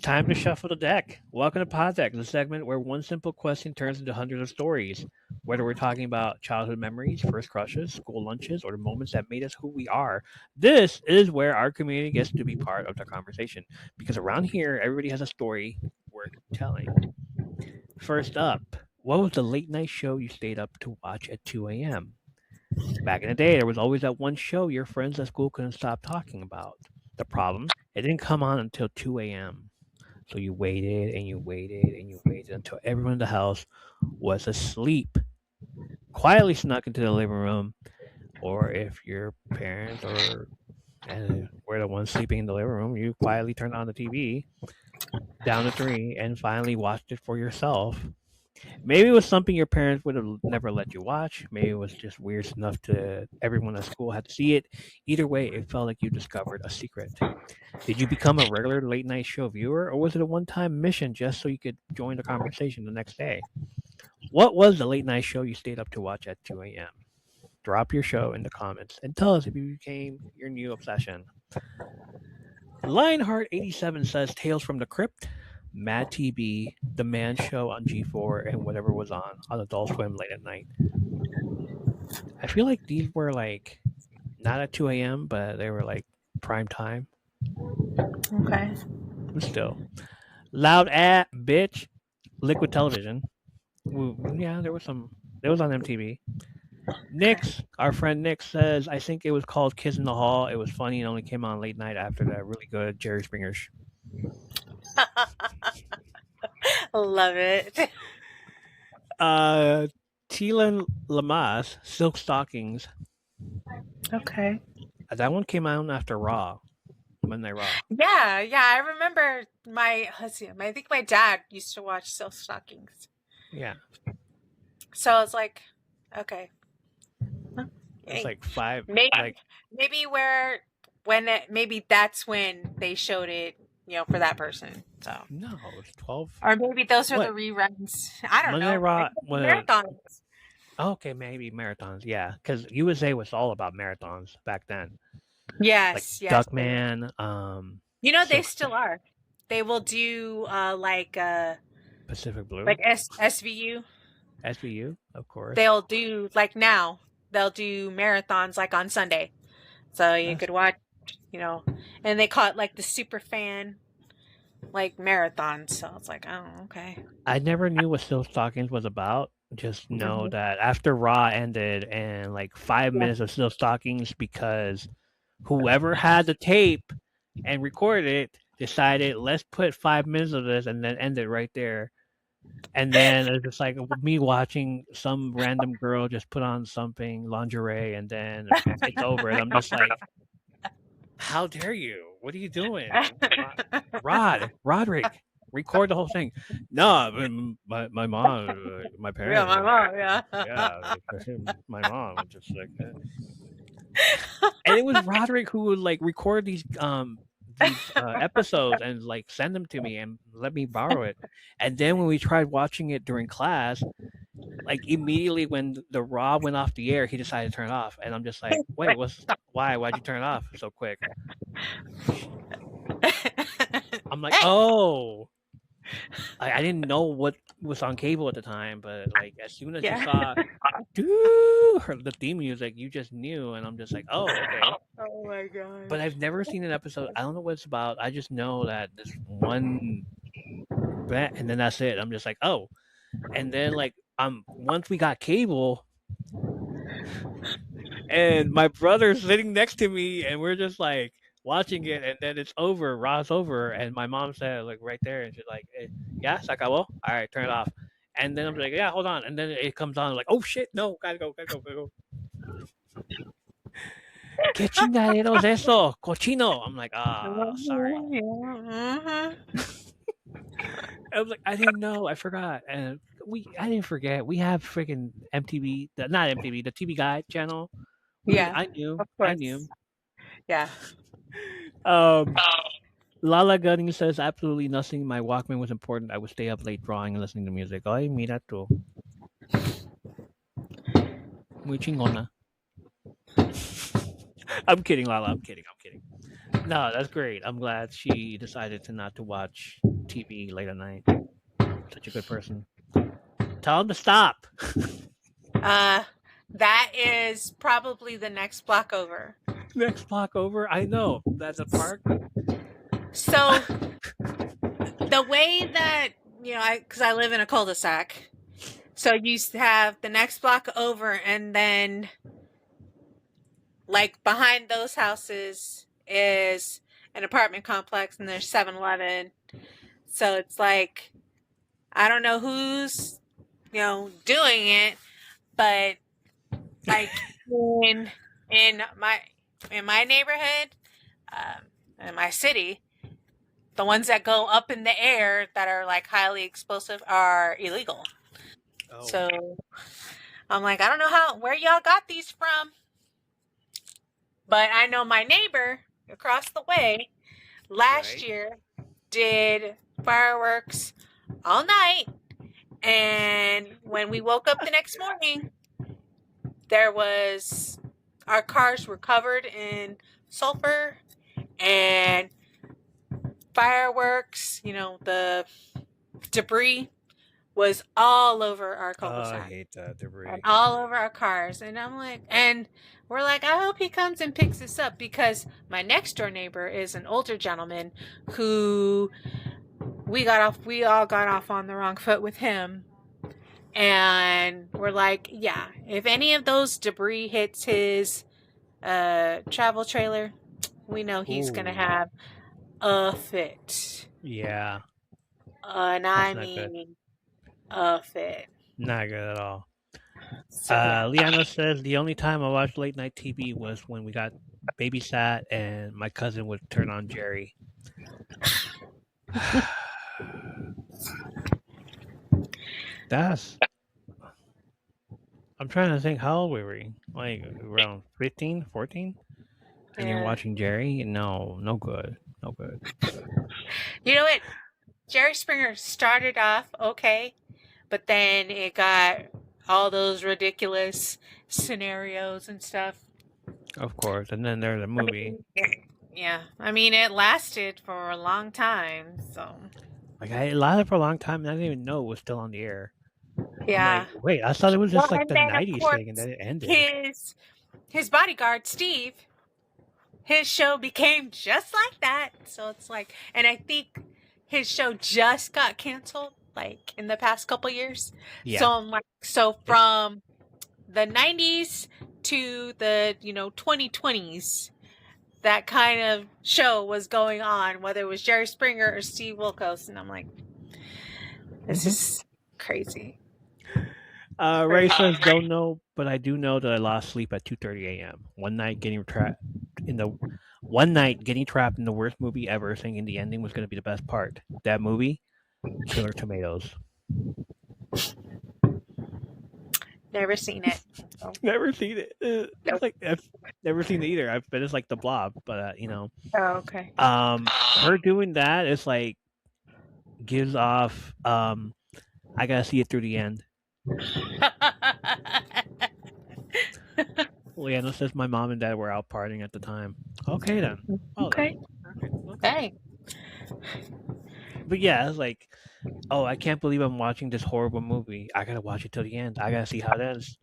Time to shuffle the deck. Welcome to Pod Deck, the segment where one simple question turns into hundreds of stories. Whether we're talking about childhood memories, first crushes, school lunches, or the moments that made us who we are, this is where our community gets to be part of the conversation. Because around here, everybody has a story worth telling. First up, what was the late night show you stayed up to watch at 2 a.m.? Back in the day, there was always that one show your friends at school couldn't stop talking about. The problem, it didn't come on until 2 a.m. So you waited and you waited and you waited until everyone in the house was asleep. Quietly snuck into the living room, or if your parents were the ones sleeping in the living room, you quietly turned on the TV down to 3 and finally watched it for yourself. Maybe it was something your parents would have never let you watch. Maybe it was just weird enough to everyone at school had to see it. Either way, it felt like you discovered a secret. Did you become a regular late night show viewer, or was it a one-time mission just so you could join the conversation the next day? What was the late night show you stayed up to watch at 2 a.m.? Drop your show in the comments and tell us if you became your new obsession. Lionheart87 says Tales from the Crypt, Mad TV, The Man Show on G4, and whatever was on Adult Swim late at night. I feel like these were like not at 2 a.m., but they were like prime time. Okay. But still, loud at bitch, liquid television. Yeah, there was some. It was on MTV. Okay. Nick's, our friend Nick says, I think it was called Kids in the Hall. It was funny and only came on late night after that really good Jerry Springer's. Love it. Uh, Telan Lamas, Silk Stockings. Okay. That one came out after Raw, Monday Raw. Yeah, yeah. I remember let's see, I think my dad used to watch Silk Stockings. Yeah, So I was like, okay. it's like five. Maybe Like maybe maybe that's when they showed it, for that person. So, no, it's 12. or maybe those are the What reruns. I don't Monday know. Raw? Maybe marathons. Okay, maybe marathons. Yeah, because USA was all about marathons back then. Like Yes, yes. Duckman, They Silk still are. They will do Pacific Blue, like SVU. SVU, of course. They'll do like now. They'll do marathons like on Sunday. So you That's could watch, and they call it like the super fan like marathon. So it's like, oh, okay. I never knew what Silk Stockings was about. Just know Mhm. that after Raw ended and like 5 minutes of Silk Stockings because whoever had the tape and recorded it decided let's put 5 minutes of this and then end it right there. And then it's just like me watching some random girl just put on something lingerie and then it's over and I'm just like, how dare you? What are you doing? Roderick, record the whole thing. No, my mom, my Yeah, parents, my mom. Yeah. yeah, my mom was just like, and it was Roderick who would like record these episodes and like send them to me and let me borrow it. And then when we tried watching it during class, like immediately when the Raw went off the air, he decided to turn it off, and I'm just like, wait, why? Why'd you turn it off so quick? I'm like, oh, I didn't know what was on cable at the time, but like as soon as you Yeah. saw the theme music, you just knew, and I'm just like, oh, okay. Oh my But gosh. I've never seen an episode. I don't know what it's about. I just know that this one bet, and then that's it. I'm just like, oh, and then like once we got cable, and my brother's sitting next to me, and we're just like watching it, and then it's over. Raw's over, and my mom said like right there, and she's like, "Yeah, se acabó. All right, turn it off." And then I'm like, "Yeah, hold on." And then it comes on like, "Oh shit, no, gotta go, gotta go, gotta go." ¿Qué chingaderos eso? Cochino. I'm like, sorry. Mhm. I was like, I didn't know. I forgot. And I didn't forget. We have freaking MTV, not MTV, the TV Guide channel. Yeah, I knew. of I knew. course. Yeah. Um, Lala Gunning says absolutely nothing. My Walkman was important. I would stay up late drawing and listening to music. Ay, mira tú. Muy chingona. I'm kidding, Lala. I'm kidding. I'm kidding. No, that's great. I'm glad she decided to not to watch TV late at night. Such a good person. Tell him to stop. Uh, that is probably the next block over. Next block over. I know. That's a park. So the way that because I live in a cul-de-sac, so you have the next block over, and then like behind those houses is an apartment complex, and there's 7-Eleven. So it's like I don't know who's doing it, but like in my neighborhood, in my city, the ones that go up in the air that are like highly explosive are illegal. Oh. So I'm like, I don't know where y'all got these from, but I know my neighbor across the way last year did fireworks all night, and when we woke up the next morning, our cars were covered in sulfur and fireworks, the debris was all over our I cul-de-sac hate that and debris. all over our cars. And I'm like, and we're like, I hope he comes and picks this up, because my next door neighbor is an older gentleman who we all got off on the wrong foot with him. And we're like, yeah, if any of those debris hits his travel trailer, we know he's going to Ooh. have a fit. Yeah, And that's I not good. mean, a fit. Not good at all. So, yeah. Liana says the only time I watched late night TV was when we got babysat and my cousin would turn on Jerry. That's. I'm trying to think how old we were. Like around 15, 14? And you're Yeah. watching Jerry? No, no good. No good. You know what? Jerry Springer started off okay, but then it got all those ridiculous scenarios and stuff. Of course. And then there's a movie. Yeah, I mean, it lasted for a long time, so. Like it lasted for a long time and I didn't even know it was still on the air. Yeah. I'm like, wait, I thought it was just Well, like and the then, of 90s course, thing and then it ended. his bodyguard, Steve, his show became just like that. So it's like, and I think his show just got canceled, like, in the past couple years. Yeah. So I'm like, so from the 90s to the 2020s, that kind of show was going on, whether it was Jerry Springer or Steve Wilkos, and I'm like, this is crazy. Ray says don't know, but I do know that I lost sleep at 2:30 a.m. One night getting trapped in the worst movie ever, thinking the ending was going to be the best part. That movie, Killer Tomatoes. Never seen it. Never seen it. Nope. Like I've never seen it either. But it's like The Blob, but Oh, okay. her doing that is like gives off. I gotta see it through the end. Leanna says my mom and dad were out partying at the time. Okay then. Well, okay. Okay. But yeah, it's like, oh, I can't believe I'm watching this horrible movie. I gotta watch it till the end. I gotta see how it ends.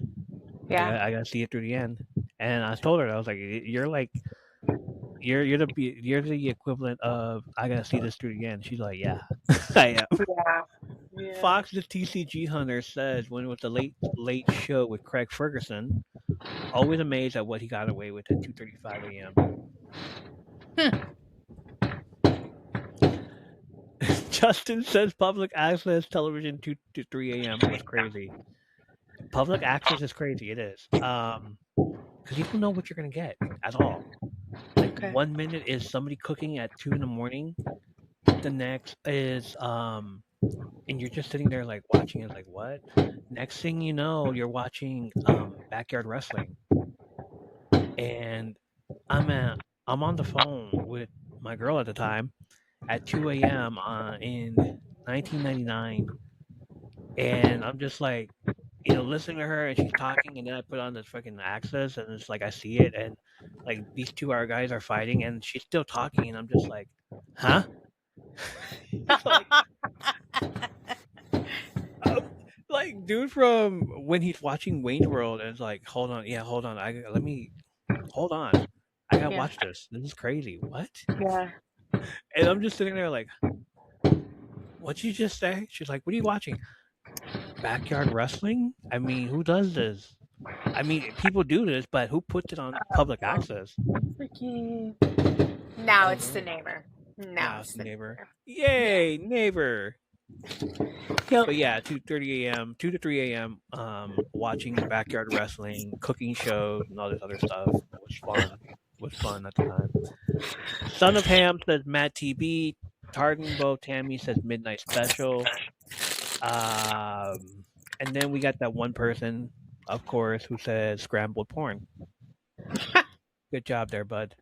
Yeah. I gotta see it through the end. And I told her, I was like, you're the equivalent of I gotta see this through the end. She's like, yeah, I am. Yeah. Fox the TCG Hunter says when it was the late show with Craig Ferguson, always amazed at what he got away with at 2:35 a.m. Justin says public access television 2 to 3 a.m. was crazy. Public access is crazy. It is. Because you don't know what you're gonna get at all. Like 1 minute is somebody cooking at 2 a.m. The next is and you're just sitting there like watching it like what? Next thing you know, you're watching backyard wrestling. And I'm on the phone with my girl at the time at 2 a.m. In 1999, and I'm just like, listening to her, and she's talking, and then I put on this fucking access, and it's like I see it, and like these two our guys are fighting, and she's still talking, and I'm just like, huh? Like dude from when he's watching Wayne's World, and it's like, hold on, hold on, I gotta watch this. This is crazy. What? Yeah. And I'm just sitting there like, what'd you just say? She's like, what are you watching? Backyard wrestling? I mean, who does this? I mean, people do this, but who puts it on public access? Freaking. Now it's the neighbor. Now it's the neighbor. Yay, neighbor. Yep. But yeah, 2:30 a.m., 2 to 3 a.m. Watching backyard wrestling, cooking shows, and all this other stuff was fun at the time. Son of Ham says Matt TB. Tardenbo Tammy says Midnight Special. And then we got that one person, of course, who says scrambled porn. Good job there, bud.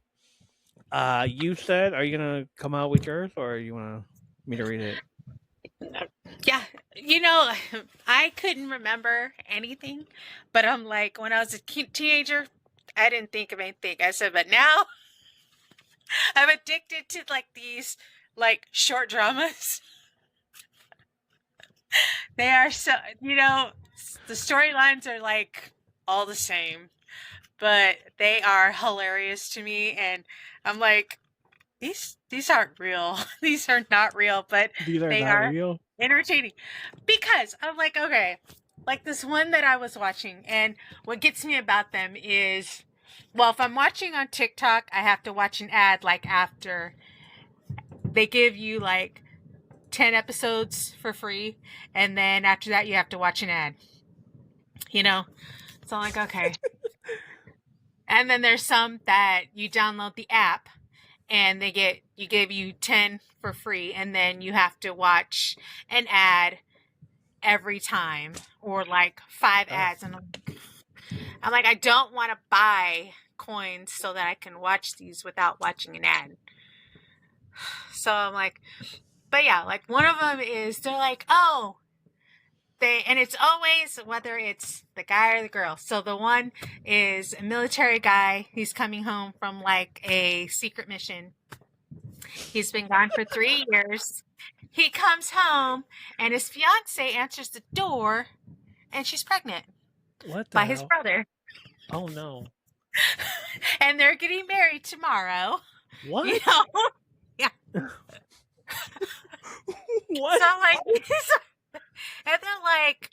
You said, are you gonna come out with yours, or you want me to read it? Yeah, I couldn't remember anything, but I'm like, when I was a teenager, I didn't think of anything. I said, but now I'm addicted to like these like short dramas. They are so, the storylines are like all the same, but they are hilarious to me, and I'm like, these aren't real. These are not real, but These are they not are real. entertaining. Because I'm like, okay, like this one that I was watching, and what gets me about them is, well, if I'm watching on TikTok, I have to watch an ad like after they give you like 10 episodes for free, and then after that you have to watch an ad. So I'm like, okay. And then there's some that you download the app and you give you 10 for free, and then you have to watch an ad every time, or like 5 ads. And I'm like, I don't want to buy coins so that I can watch these without watching an ad. So I'm like, but yeah, like one of them is, they're like, oh, and it's always whether it's the guy or the girl. So the one is a military guy. He's coming home from like a secret mission. He's been gone for 3 years. He comes home and his fiance answers the door, and she's pregnant. What the by hell? his brother. Oh no. And they're getting married tomorrow. What? Yeah. What? So I'm like, and they're like,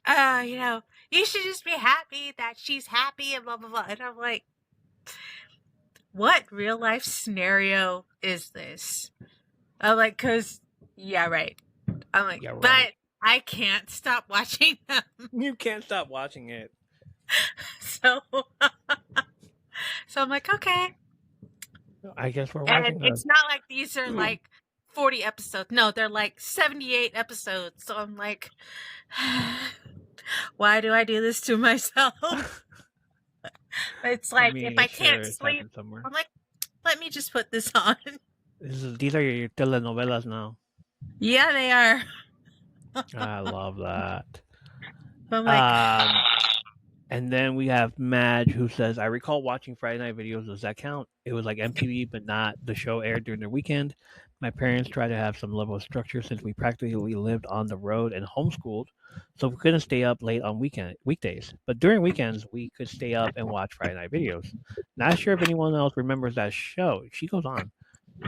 you should just be happy that she's happy and blah, blah, blah. And I'm like, what real life scenario is this? I'm like, yeah, right. I'm like, Yeah, right. but I can't stop watching them. You can't stop watching it. So I'm like, okay. I guess we're watching And it's not like these are like 40 episodes. No, they're like 78 episodes. So I'm like, why do I do this to myself? It's like, if I can't sleep, I'm like, let me just put this on. These are your telenovelas now. Yeah, they are. I love that. I'm like, and then we have Madge, who says, I recall watching Friday night videos. Does that count? It was like MTV, but not the show aired during the weekend. My parents tried to have some level of structure since we practically lived on the road and homeschooled, so we couldn't stay up late on weekdays. But during weekends, we could stay up and watch Friday night videos. Not sure if anyone else remembers that show. She goes on.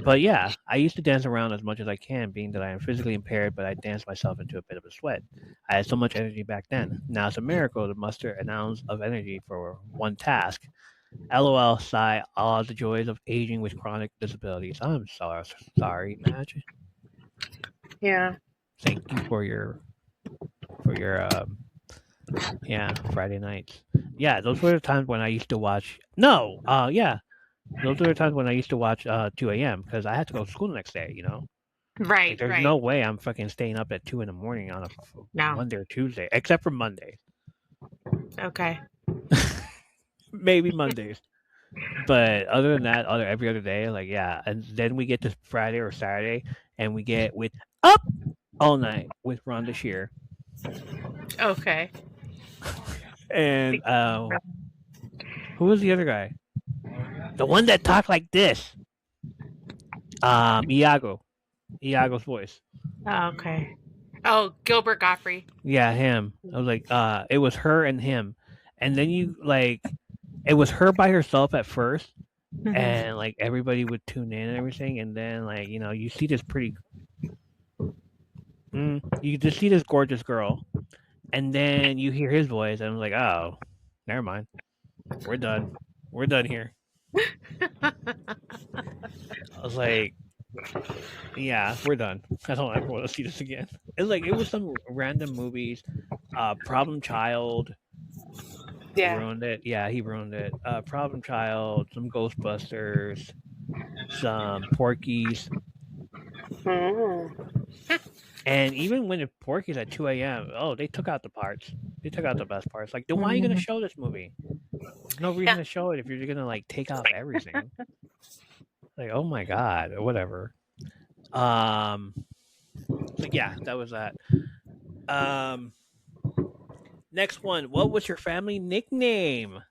But yeah, I used to dance around as much as I can, being that I am physically impaired, but I danced myself into a bit of a sweat. I had so much energy back then. Now it's a miracle to muster an ounce of energy for one task. LOL, sigh, all the joys of aging with chronic disabilities. I'm sorry, Madge. yeah. Thank you for your Friday nights. Yeah, those were the times when I used to watch. No, yeah, those were the times when I used to watch 2 a.m. because I had to go to school the next day. Right, Like, there's right. no way I'm fucking staying up at 2 in the morning on a Monday or Tuesday, except for Mondays. Okay. Maybe Mondays. But other than that, every other day, like, yeah. And then we get to Friday or Saturday, and we get with Up All Night with Rhonda Shear. Okay. And who was the other guy? The one that talked like this. Iago's voice. Oh, okay. Oh, Gilbert Gottfried. Yeah, him. I was like, it was her and him. And then it was her by herself at first, and like everybody would tune in and everything, and then like, you see this you just see this gorgeous girl, and then you hear his voice, and I'm like, oh, never mind. We're done here. I was like, yeah, we're done. I don't ever want to see this again. It's like, it was some random movies. Problem Child. Yeah. Ruined it. Yeah, he ruined it. Problem Child, some Ghostbusters, some Porky's. And even when Porky's at 2 a.m., they took out the parts. They took out the best parts. Like, then why are you going to show this movie? There's no reason to show it if you're going to, like, take off everything. Like, oh my God, whatever. But yeah, that was that. Next one. What was your family nickname?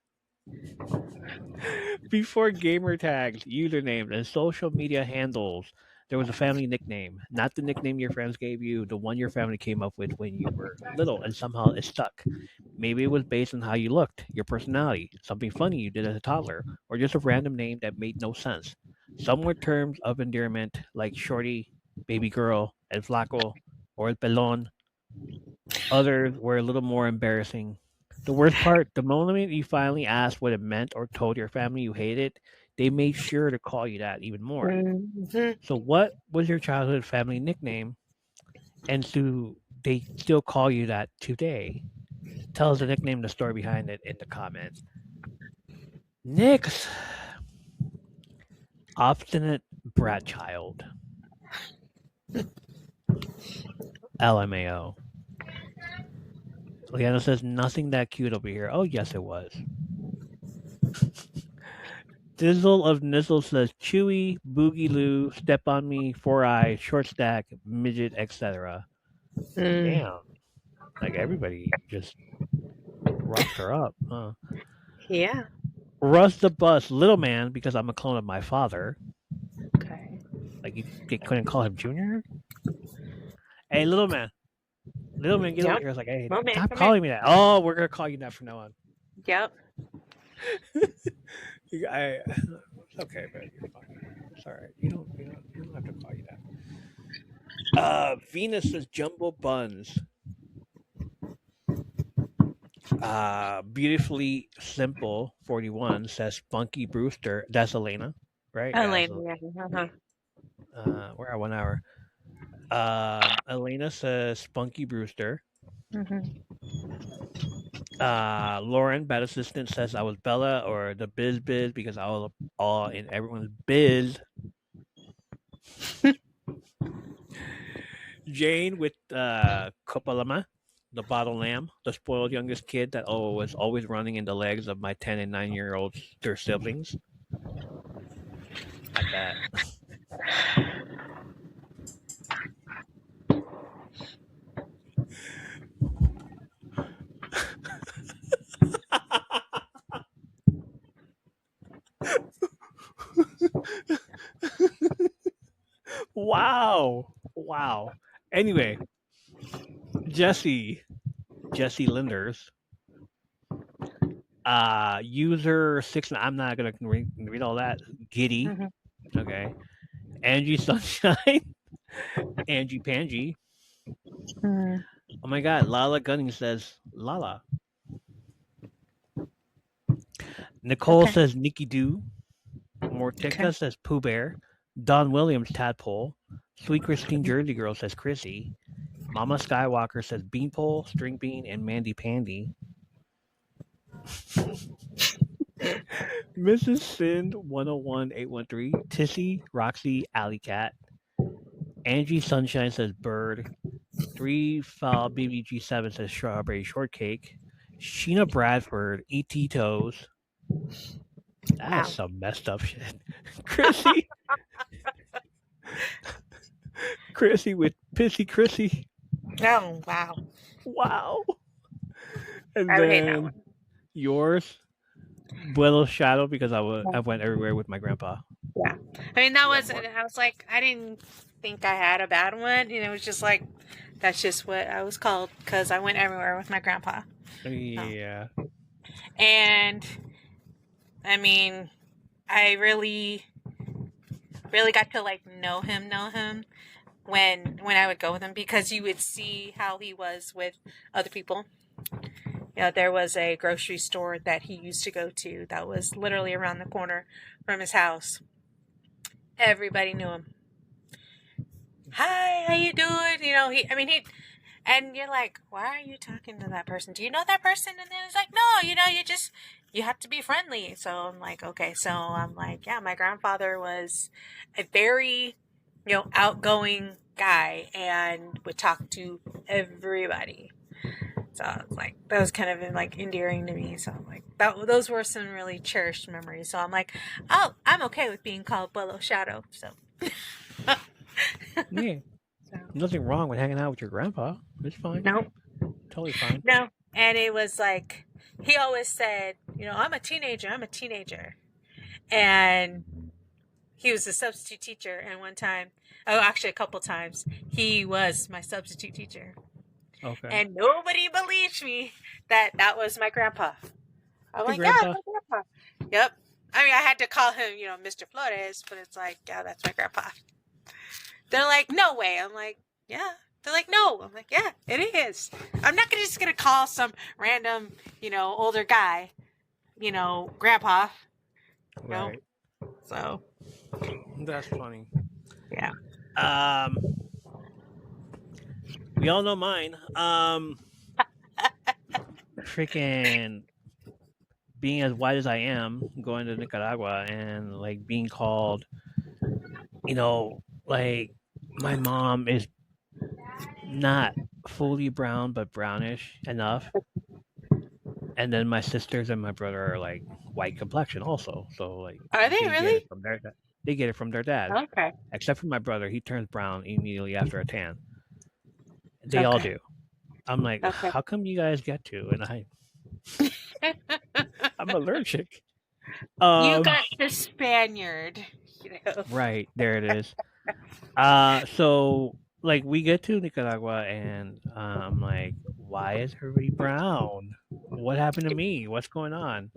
Before gamer tags, usernames, and social media handles, There was a family nickname, not the nickname your friends gave you, the one your family came up with when you were little, and somehow it stuck. Maybe it was based on how you looked, your personality, something funny you did as a toddler, or just a random name that made no sense. Some were terms of endearment like shorty, baby girl, el flaco, or el pelon. Others were a little more embarrassing. The worst part, the moment you finally asked what it meant or told your family you hated it, they made sure to call you that even more. Mm-hmm. So, what was your childhood family nickname? And do they still call you that today? Tell us the nickname, the story behind it in the comments. Next, obstinate brat child. LMAO. Leanna says nothing that cute over here. Oh yes, it was. Dizzle of Nizzle says Chewy, Boogie Loo, Step on Me, Four Eye, Short Stack, Midget, etc. Mm. Damn, like everybody just roughed her up, huh? Yeah. Russ the Bus, Little Man, because I'm a clone of my father. Okay. Like they couldn't call him Junior. Hey, Little Man, Little Man, get over Yep. here. I was like, hey, Well, man, stop come here. calling me that. Oh, we're gonna call you that from now on. Yep. It's okay, but you're fine. It's all right. You don't have to call you that. Venus says Jumbo Buns. Beautifully Simple 41 says Spunky Brewster. That's Elena, right? Yeah, that's Elaine. Yeah. Uh-huh. we're at 1 hour. Elena says Spunky Brewster. Mm-hmm. Lauren, bad assistant, says I was Bella or the Biz Biz because I was all in everyone's biz. Jane with Kopalama, the bottle lamb, the spoiled youngest kid that was always running in the legs of my 10 and 9-year-old their siblings. I bet. Wow. Wow. Anyway, Jesse Linders, user six. I'm not gonna read all that. Giddy. Mm-hmm. Okay. Angie Sunshine. Angie Pangy. Mm. Oh my God. Lala Gunning says Lala. Nicole Okay. says Nikki Doo. Okay. Mortica says Pooh Bear. Don Williams Tadpole. Sweet Christine Jersey Girl says Chrissy. Mama Skywalker says Beanpole, String Bean, and Mandy Pandy. Mrs. Sin 101813, Tissy, Roxy, Alley Cat. Angie Sunshine says Bird. 3 Foul BBG7 says Strawberry Shortcake. Sheena Bradford, E.T. Toes. That is Wow. some messed up shit. Chrissy. Chrissy with Pissy Chrissy. Oh, wow. Wow. And I would hate that then one. yours, Buenos Shadow, because I went everywhere with my grandpa. Yeah. I mean, that You got was, more. I was like, I didn't think I had a bad one. You know, it was just like, that's just what I was called because I went everywhere with my grandpa. Yeah. And I mean, I really got to like know him when I would go with him because you would see how he was with other people. You know, there was a grocery store that he used to go to that was literally around the corner from his house. Everybody knew him. Hi, how you doing? You know, and you're like, why are you talking to that person? Do you know that person? And then it's like, no, you know, you have to be friendly. So I'm like, okay. So I'm like, yeah, my grandfather was a very, outgoing guy and would talk to everybody. So it's like, that was kind of like endearing to me. So I'm like, those were some really cherished memories. So I'm like, oh, I'm okay with being called Willow Shadow. So. Yeah. So. Nothing wrong with hanging out with your grandpa. It's fine. No. Totally fine. No. And it was like, he always said, I'm a teenager. And he was a substitute teacher, and one time, oh, actually a couple times, he was my substitute teacher. Okay. And nobody believed me that was my grandpa. I'm Your like, grandpa? yeah, that's my grandpa. Yep. I mean, I had to call him, Mr. Flores, but it's like, yeah, that's my grandpa. They're like, no way. I'm like, yeah. They're like, no. I'm like, yeah, it is. I'm not just going to call some random, older guy, grandpa. Right. No. So. That's funny. Yeah. We all know mine. Freaking being as white as I am, going to Nicaragua and like being called, like my mom is not fully brown but brownish enough. And then my sisters and my brother are like white complexion also. So like Are they get really? it from their they get it from their dad. Okay. Except for my brother, he turns brown immediately after a tan. They all do. I'm like, Okay. how come you guys get to? And I'm allergic. You got the Spaniard. Right, there it is. So like we get to Nicaragua and I'm like, why is everybody brown? What happened to me? What's going on?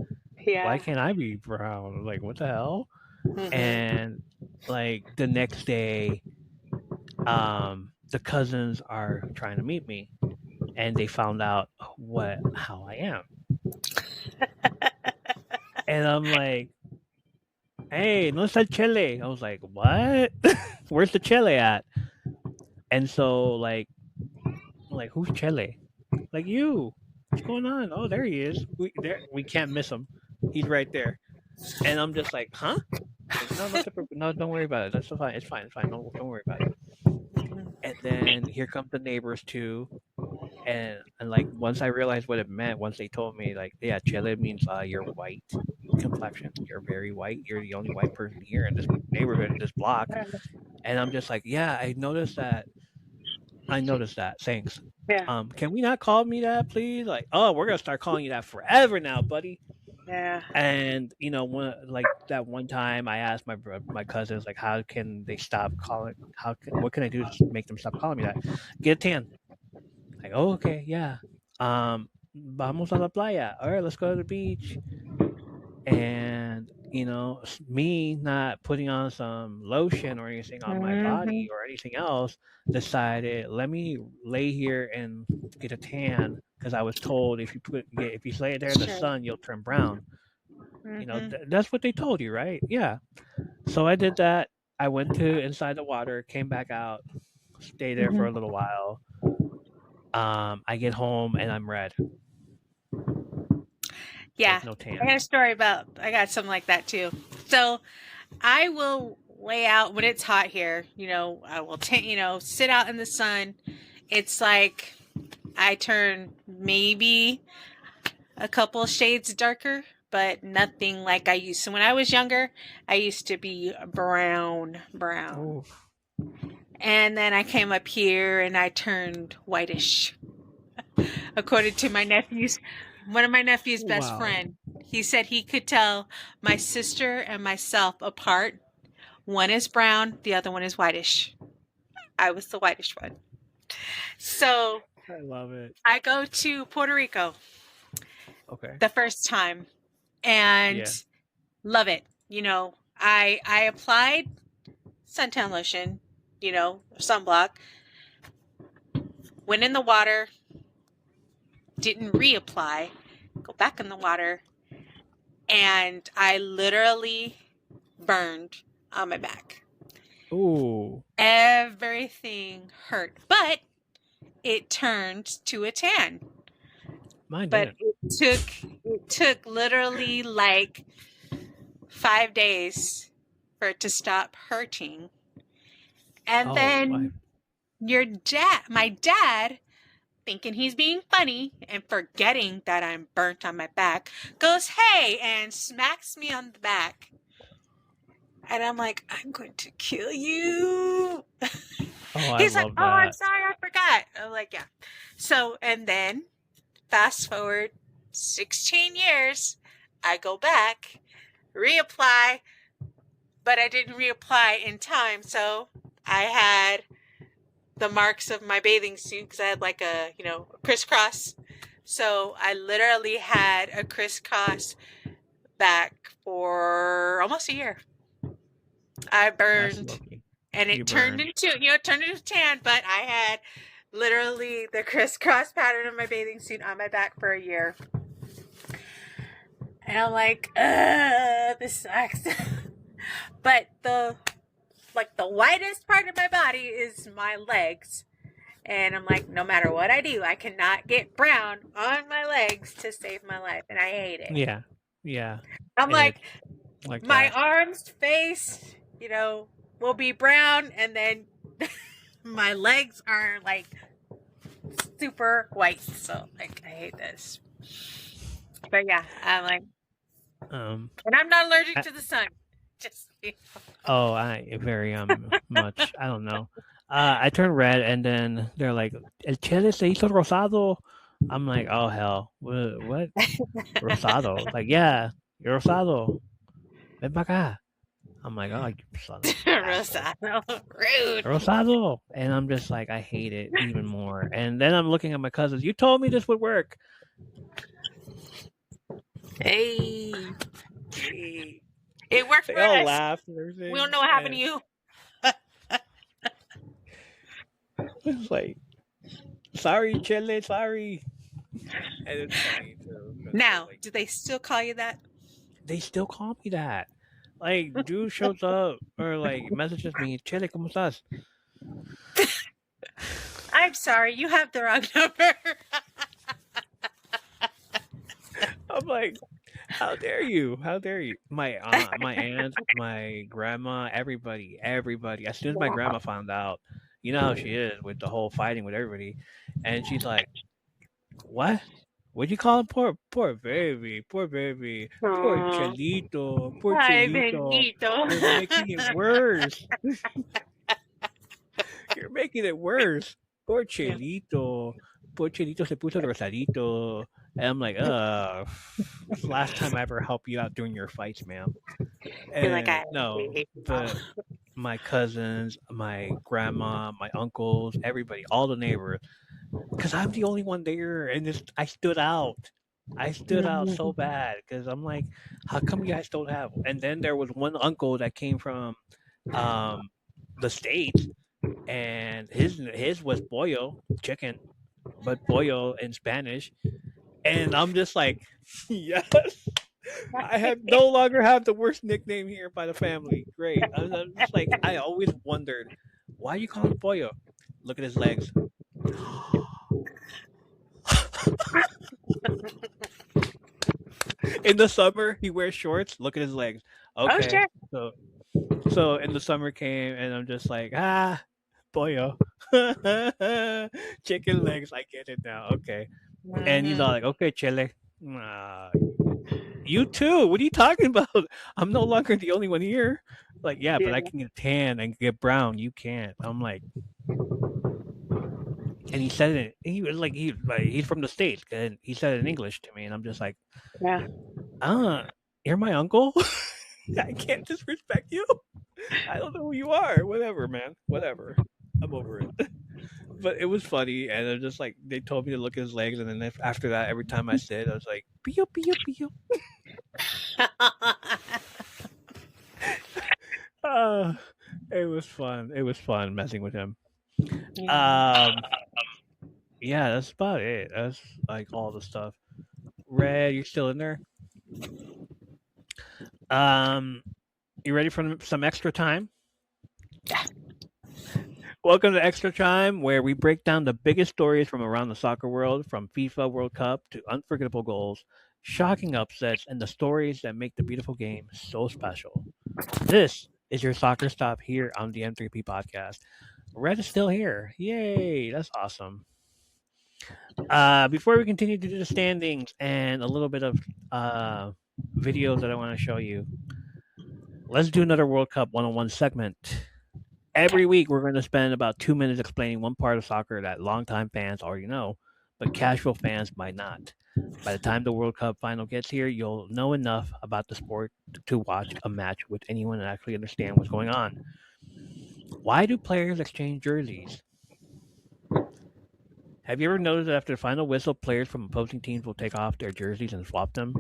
Yeah. Why can't I be brown? Like, what the hell? Mhm. And like the next day, the cousins are trying to meet me and they found out how I am. And I'm like, hey, no está chile. I was like, what? Where's the chile at? And so like who's chile? Like you. What's going on? Oh, there he is. We can't miss him. He's right there. And I'm just like, huh? Like, no, don't worry about it. That's fine. It's fine. It's fine. Don't worry about it. And then here come the neighbors too. And like once I realized what it meant, once they told me like, yeah, chile means you're white complexion. You're very white. You're the only white person here in this neighborhood, in this block. And I'm just like, yeah, I noticed that. Thanks. Yeah. Can we not call me that, please? Like, oh, we're gonna start calling you that forever now, buddy. Yeah. And like that one time, I asked my cousins like, how can they stop calling? What can I do to make them stop calling me that? Get a tan. Like, oh, okay, yeah. Vamos a la playa. All right, let's go to the beach. And me not putting on some lotion or anything on my body or anything else, decided let me lay here and get a tan because I was told if you lay there in the sun you'll turn brown. That's what they told you, right? Yeah. So I did that. I went to inside the water, came back out, stayed there for a little while. I get home and I'm red. Yeah. No tan. I got something like that too. So I will lay out when it's hot here, I will sit out in the sun. It's like I turn maybe a couple shades darker, but nothing like I used to. When I was younger, I used to be brown. Oof. And then I came up here and I turned whitish. According to my nephews, one of my nephew's best friend, he said he could tell my sister and myself apart. One is brown, the other one is whitish. I was the whitish one. So I love it. I go to Puerto Rico. Okay. The first time and love it. I applied suntan lotion, sunblock, went in the water, didn't reapply, go back in the water, and I literally burned on my back. Ooh. Everything hurt, but it turned to a tan. Mine but didn't. it took literally like 5 days for it to stop hurting. And then my dad, thinking he's being funny and forgetting that I'm burnt on my back, goes, hey, and smacks me on the back. And I'm like, I'm going to kill you. He's like, oh, I'm sorry, I forgot. I'm like, yeah. So, and then fast forward 16 years, I go back, reapply, but I didn't reapply in time, so I had the marks of my bathing suit because I had like a crisscross. So I literally had a crisscross back for almost a year. I burned, and it turned into tan, but I had literally the crisscross pattern of my bathing suit on my back for a year. And I'm like, this sucks. But the whitest part of my body is my legs. And I'm like, no matter what I do, I cannot get brown on my legs to save my life. And I hate it. Yeah. Yeah. I'm like my that. arms, face, will be brown. And then my legs are like super white. So like, I hate this. But yeah, I'm like, and I'm not allergic to the sun. Just Oh, I very much. I don't know. I turned red, and then they're like, "El chile se hizo rosado." I'm like, "Oh hell, what? Rosado?" Like, yeah, you're rosado. Ven pa acá. I'm like, "Oh, you son of a Rosado, rude. Rosado," and I'm just like, I hate it even more. And then I'm looking at my cousins. You told me this would work. Hey. It worked They for all us. laughed and everything. We don't know what happened to you. It's like, sorry, Chile, sorry. And it's funny too. Now, like, do they still call you that? They still call me that. Like, dude shows up or like messages me, Chile, ¿cómo estás? I'm sorry, you have the wrong number. I'm like, how dare you? How dare you? My aunt, my grandma, everybody. As soon as my grandma found out, you know how she is with the whole fighting with everybody, and she's like, "What? What'd you call him? Poor baby, poor Chelito, poor Chelito. You're making it worse. You're making it worse. Poor Chelito. Poor Chelito se puso rosadito." And I'm like, it's the last time I ever help you out during your fights, ma'am. And like, no, but my cousins, my grandma, my uncles, everybody, all the neighbors, because I'm the only one there, and I stood out. I stood out so bad because I'm like, how come you guys don't have? And then there was one uncle that came from the States, and his was pollo, chicken, but pollo in Spanish. And I'm just like, yes, I no longer have the worst nickname here by the family. Great. I'm just like, I always wondered, why you call him pollo? Look at his legs. In the summer, he wears shorts. Look at his legs. Okay. Oh, sure. So in the summer came, and I'm just like, pollo. Chicken legs. I get it now. Okay. And he's all like, okay, Chile. You too. What are you talking about? I'm no longer the only one here. Like, yeah, but I can get tan and get brown. You can't. I'm like, and he said it. He was like, he's from the States, and he said it in English to me, and I'm just like, you're my uncle. I can't disrespect you. I don't know who you are. Whatever, man. Whatever. I'm over it. But it was funny, and I'm just like, they told me to look at his legs, and then after that, every time I sit, I was like, pio, pio, pio. It was fun. It was fun messing with him. Yeah, that's about it. That's like all the stuff. Red, you still in there? You ready for some extra time? Yeah. Welcome to Extra Time, where we break down the biggest stories from around the soccer world, from FIFA World Cup to unforgettable goals, shocking upsets, and the stories that make the beautiful game so special. This is your soccer stop here on the M3P Podcast. Red is still here. Yay, that's awesome. Before we continue to do the standings and a little bit of videos that I want to show you, let's do another World Cup 101 segment. Every week, we're going to spend about 2 minutes explaining one part of soccer that longtime fans already know, but casual fans might not. By the time the World Cup final gets here, you'll know enough about the sport to watch a match with anyone and actually understand what's going on. Why do players exchange jerseys? Have you ever noticed that after the final whistle, players from opposing teams will take off their jerseys and swap them?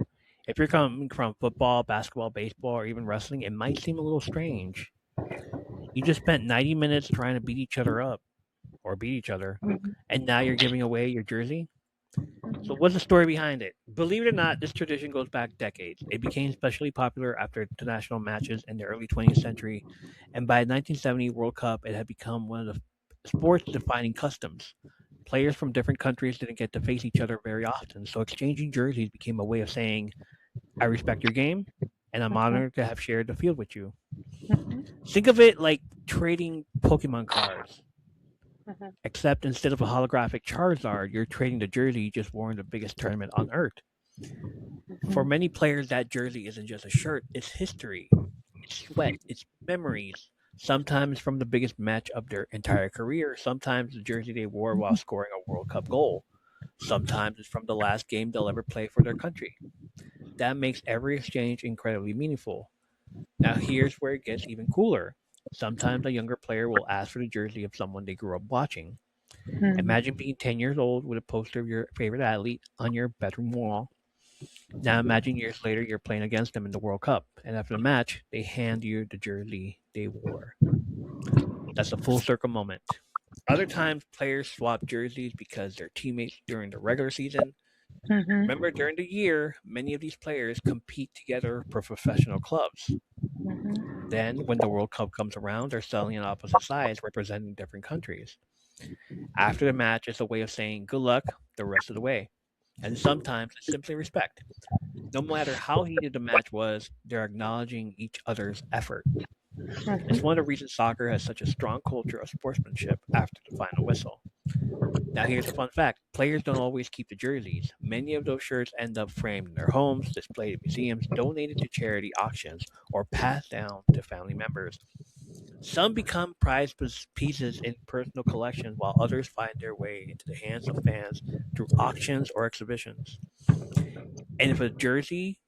If you're coming from football, basketball, baseball, or even wrestling, it might seem a little strange. You just spent 90 minutes trying to beat each other up or beat each other, and now you're giving away your jersey? So, what's the story behind it? Believe it or not, this tradition goes back decades. It became especially popular after international matches in the early 20th century, and by the 1970 World Cup, it had become one of the sport's defining customs. Players from different countries didn't get to face each other very often, so exchanging jerseys became a way of saying, I respect your game, and I'm honored to have shared the field with you. Think of it like trading Pokemon cards. Except instead of a holographic Charizard, you're trading the jersey you just wore in the biggest tournament on Earth. For many players, that jersey isn't just a shirt, it's history, it's sweat, it's memories. Sometimes from the biggest match of their entire career, sometimes the jersey they wore while scoring a World Cup goal. Sometimes it's from the last game they'll ever play for their country. That makes every exchange incredibly meaningful. Now, here's where it gets even cooler. Sometimes a younger player will ask for the jersey of someone they grew up watching. Imagine being 10 years old with a poster of your favorite athlete on your bedroom wall. Now imagine years later you're playing against them in the World Cup, and after the match, they hand you the jersey they wore. That's a full circle moment. Other times, players swap jerseys because they're teammates during the regular season. Remember, during the year, many of these players compete together for professional clubs. Then, when the World Cup comes around, they're selling on opposite sides representing different countries. After the match, it's a way of saying good luck the rest of the way. And sometimes it's simply respect. No matter how heated the match was, they're acknowledging each other's effort. It's one of the reasons soccer has such a strong culture of sportsmanship after the final whistle. Now, here's a fun fact: players don't always keep the jerseys. Many of those shirts end up framed in their homes, displayed in museums, donated to charity auctions, or passed down to family members. Some become prized pieces in personal collections, while others find their way into the hands of fans through auctions or exhibitions. And if a jersey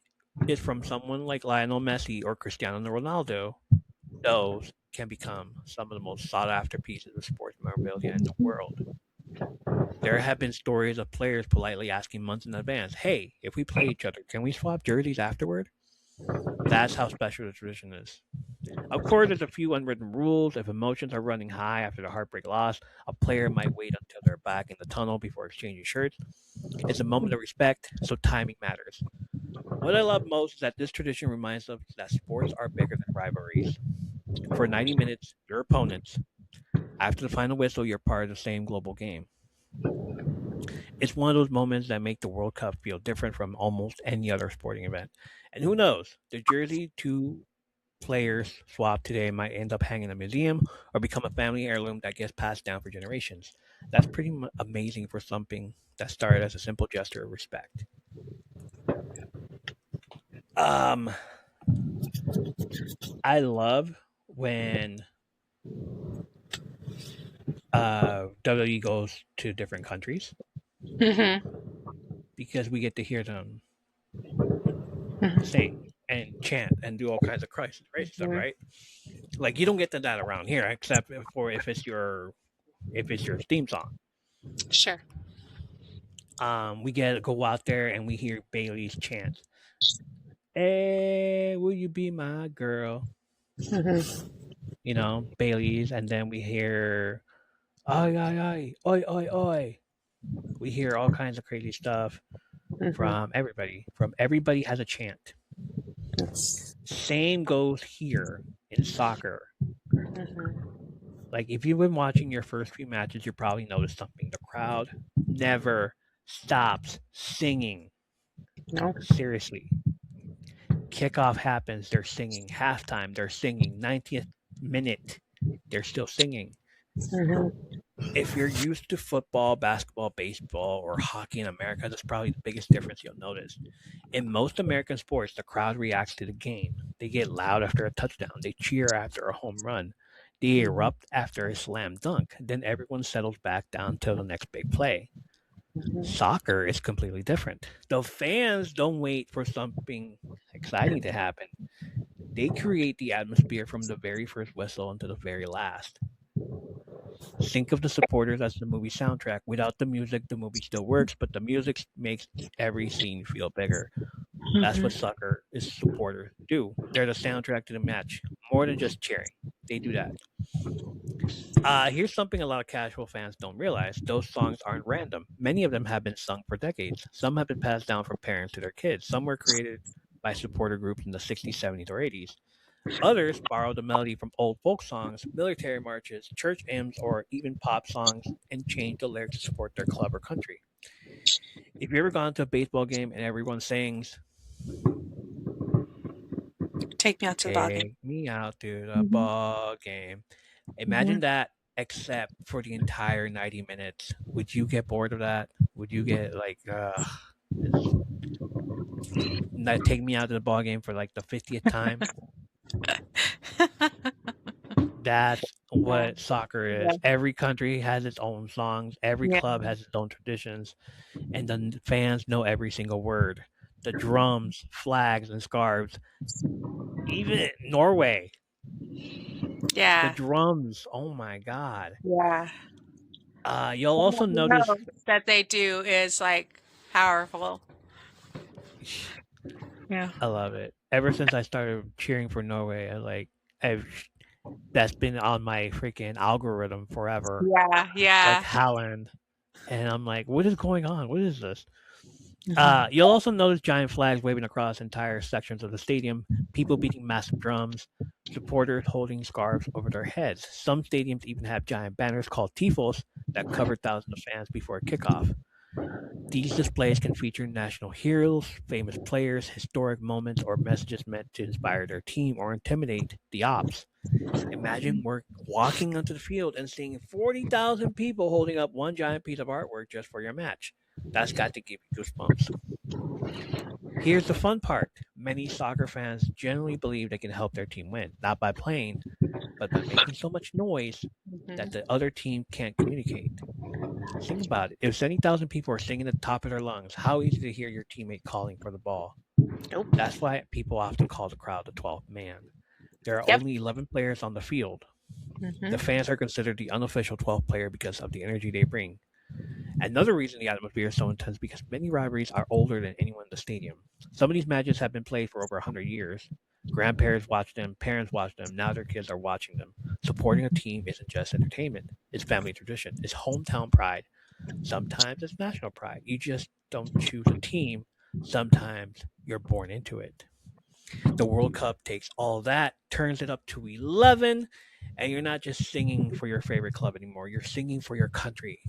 is from someone like Lionel Messi or Cristiano Ronaldo, those can become some of the most sought after pieces of sports memorabilia in the world. There have been stories of players politely asking months in advance, hey, if we play each other, can we swap jerseys afterward? That's how special the tradition is. Of course, there's a few unwritten rules. If emotions are running high after the heartbreak loss, a player might wait until they're back in the tunnel before exchanging shirts. It's a moment of respect, so timing matters. What I love most is that this tradition reminds us that sports are bigger than rivalries. For 90 minutes, your opponents. After the final whistle, you're part of the same global game. It's one of those moments that make the World Cup feel different from almost any other sporting event. And who knows, the jersey two players swap today might end up hanging in a museum or become a family heirloom that gets passed down for generations. That's pretty amazing for something that started as a simple gesture of respect. Um, I love when WWE goes to different countries because we get to hear them sing and chant and do all kinds of Christ right stuff, right? Like you don't get to that around here, except for if it's your theme song. Sure. We get to go out there and we hear Bailey's chant. Hey, will you be my girl? You know, Bailey's, and then we hear oi oi oi oi oi oi. We hear all kinds of crazy stuff from everybody. From everybody has a chant. Same goes here in soccer. Like if you've been watching your first few matches, you probably noticed something. The crowd never stops singing. No. Seriously. Kickoff happens, they're singing. Halftime, they're singing. 90th minute, they're still singing. If you're used to football, basketball, baseball, or hockey in America, that's probably the biggest difference you'll notice. In most American sports, the crowd reacts to the game. They get loud after a touchdown. They cheer after a home run. They erupt after a slam dunk. Then everyone settles back down till the next big play. Soccer is completely different. The fans don't wait for something exciting to happen. They create the atmosphere from the very first whistle until the very last. Think of the supporters as the movie soundtrack. Without the music, the movie still works, but the music makes every scene feel bigger. That's what soccer is supporters do. They're the soundtrack to the match, more than just cheering. They do that. Here's something a lot of casual fans don't realize. Those songs aren't random. Many of them have been sung for decades. Some have been passed down from parents to their kids. Some were created by supporter groups in the 60s, 70s, or 80s. Others borrowed the melody from old folk songs, military marches, church hymns, or even pop songs and changed the lyrics to support their club or country. If you ever gone to a baseball game and everyone sings, Take me out to the ball game. "Take me out to the Mhm. ball game," imagine Mhm. that, except for the entire 90 minutes. Would you get bored of that? Would you get like, it's not take me out to the ball game for like the 50th time? That's Yeah. what soccer Yeah. is. Every country has its own songs. Every Yeah. club has its own traditions, and the fans know every single word. The drums, flags, and scarves. Even Norway, the Yeah. drums. Oh my God. Yeah. You'll Some also of the notice. notes that they do is like powerful. Yeah. I love it. Ever since I started cheering for Norway, I've that's been on my freaking algorithm forever. Yeah. Like Yeah. Haaland, and I'm like, what is going on? What is this? Mhm. You'll also notice giant flags waving across entire sections of the stadium, people beating massive drums, supporters holding scarves over their heads. Some stadiums even have giant banners called tifos that cover thousands of fans before kickoff. These displays can feature national heroes, famous players, historic moments, or messages meant to inspire their team or intimidate the ops. Imagine walking onto the field and seeing 40,000 people holding up one giant piece of artwork just for your match. That's got to give you goosebumps. Here's the fun part. Many soccer fans genuinely believe they can help their team win, not by playing, but by making so much noise that Mhm. the other team can't communicate. Think about it. If 70,000 people are singing at the top of their lungs, how easy to hear your teammate calling for the ball. Nope. That's why people often call the crowd the 12th man. There are Yep. only 11 players on the field. The Mhm. fans are considered the unofficial 12th player because of the energy they bring. Another reason the atmosphere is so intense because many rivalries are older than anyone in the stadium. Some of these matches have been played for over 100 years. Grandparents watch them, parents watch them, now their kids are watching them. Supporting a team isn't just entertainment, it's family tradition, it's hometown pride. Sometimes it's national pride. You just don't choose a team, sometimes you're born into it. The World Cup takes all that, turns it up to 11, and you're not just singing for your favorite club anymore. You're singing for your country.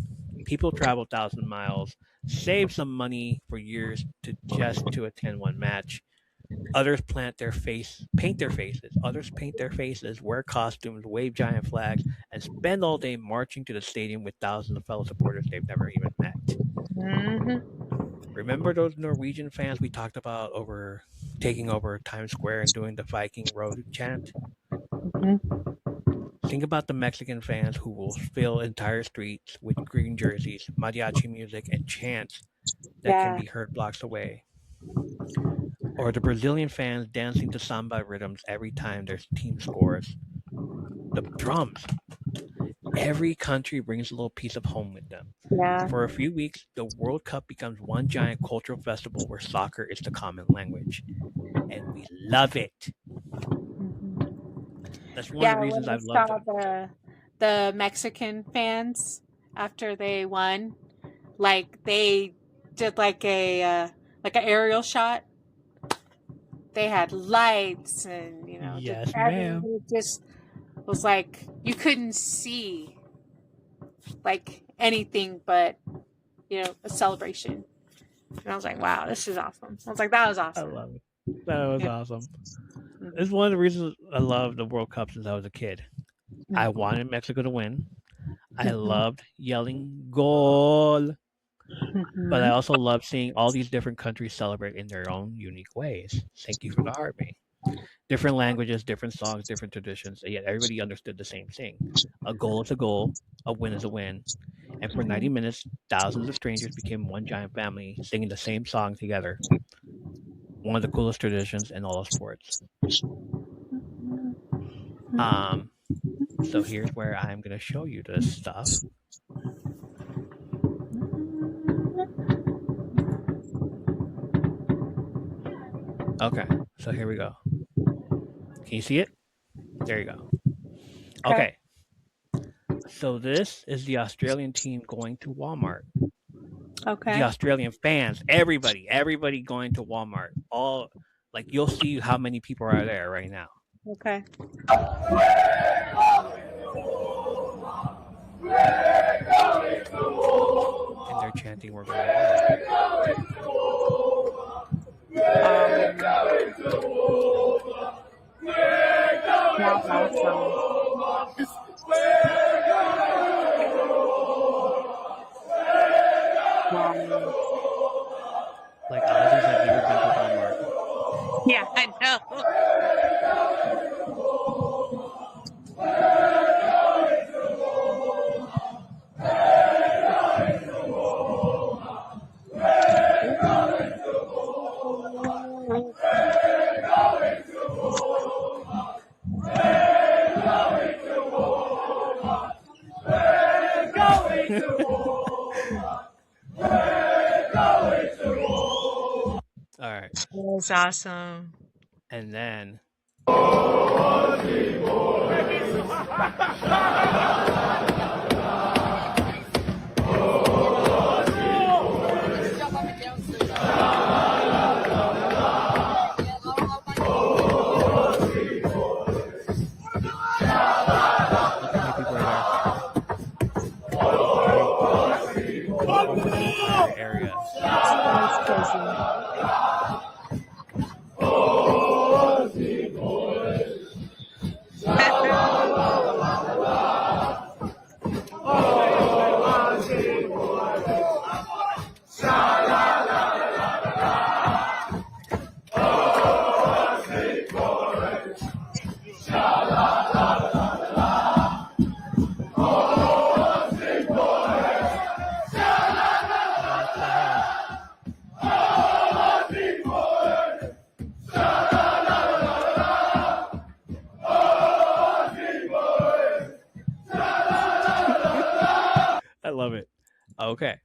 People travel 1,000 miles, save some money for years to attend one match. Others paint their faces. Others paint their faces, wear costumes, wave giant flags, and spend all day marching to the stadium with thousands of fellow supporters they've never even met. Mhm. Remember those Norwegian fans we talked about over taking over Times Square and doing the Viking Road chant? Mhm. Think about the Mexican fans who will fill entire streets with green jerseys, mariachi music, and chants that can Yeah. be heard blocks away. Or the Brazilian fans dancing to samba rhythms every time their team scores. The drums. Every country brings a little piece of home with them. Yeah. For a few weeks, the World Cup becomes one giant cultural festival where soccer is the common language. And we love it. Mhm. That's one of Yeah. the reasons When I I've loved saw them. the Mexican fans after they won, like they did like an aerial shot. They had lights and just Yes, ma'am. everything just was like you couldn't see like anything but a celebration. And I was like, wow, this is awesome. I was like, that was I awesome. love it. That was Yeah. awesome. Mhm. It's one of the reasons I love the World Cup since I was a kid. I Mhm. wanted Mexico to win. I Mhm. loved yelling goal, but I Mhm. also love seeing all these different countries celebrate in their own unique ways. Thank you for the heart, mate. Different languages, different songs, different traditions, and yet everybody understood the same thing. A goal is a goal, a win is a win. And for 90 minutes, thousands of strangers became one giant family, singing the same song together. One of the coolest traditions in all of sports. So here's where I'm going to show you this stuff. Okay, so here we go. Can you see it? There you go. Okay. So this is the Australian team going to Walmart. Okay. The Australian fans, everybody going to Walmart. All like you'll see how many people are there right now. Okay. And they're chanting, "We're going to Like Aussies have never been to Walmart. Yeah, I know. All right. That was awesome. And then area. I love it. Okay.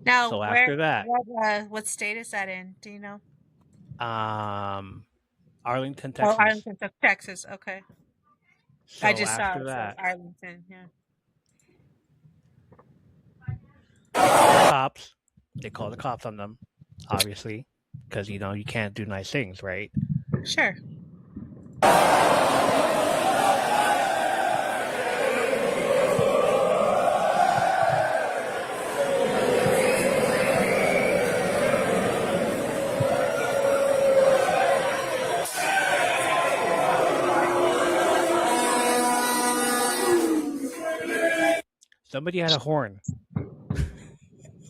Now, So after that, what state is that in? Do you know? Arlington, Texas. Oh, Arlington, Texas. Okay. So I just saw after it. that, So Arlington. Yeah. cops. They call the cops on them, obviously, because you can't do nice things, right? Sure. Somebody had a horn.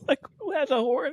Like, who has a horn?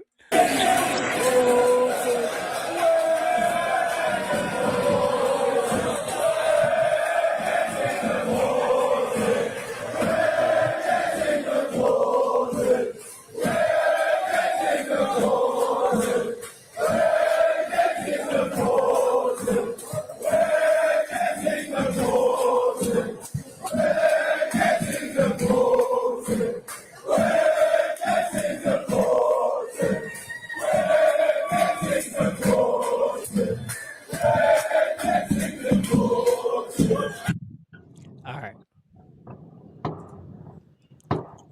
All right.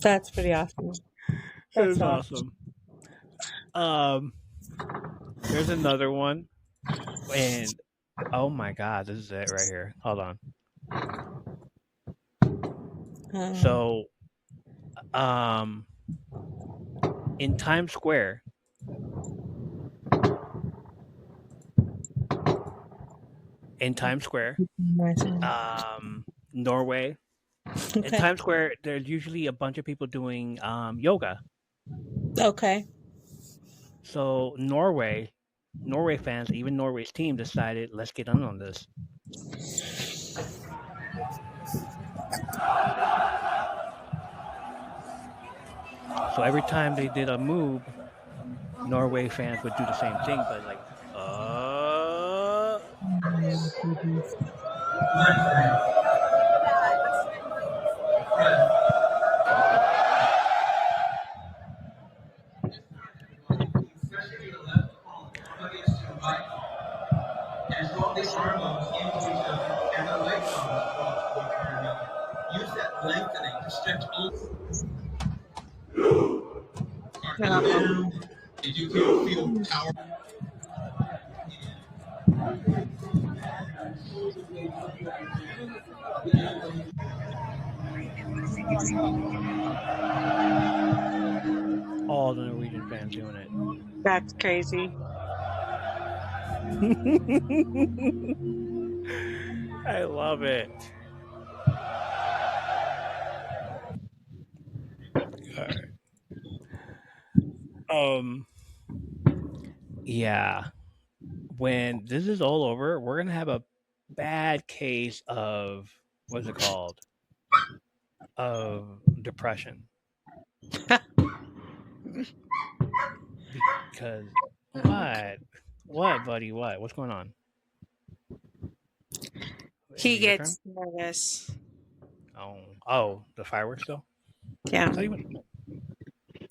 That's pretty awesome. That's awesome. There's another one, and oh my god, this is it right here. Hold on. So, in Times Square, Norway. In Times Square, there's usually a bunch of people doing yoga. Okay. So Norway, Norway fans, even Norway's team, decided let's get in on this. So every time they did a move, Norway fans would do the same thing, but like, all the Norwegian fans doing it. That's crazy. I love it. All right. Yeah. When this is all over, we're gonna have a bad case of what's it called? Of depression. Because what? What, buddy? What? What's going on? Is He it your turn? gets nervous. Oh, the fireworks though. Yeah.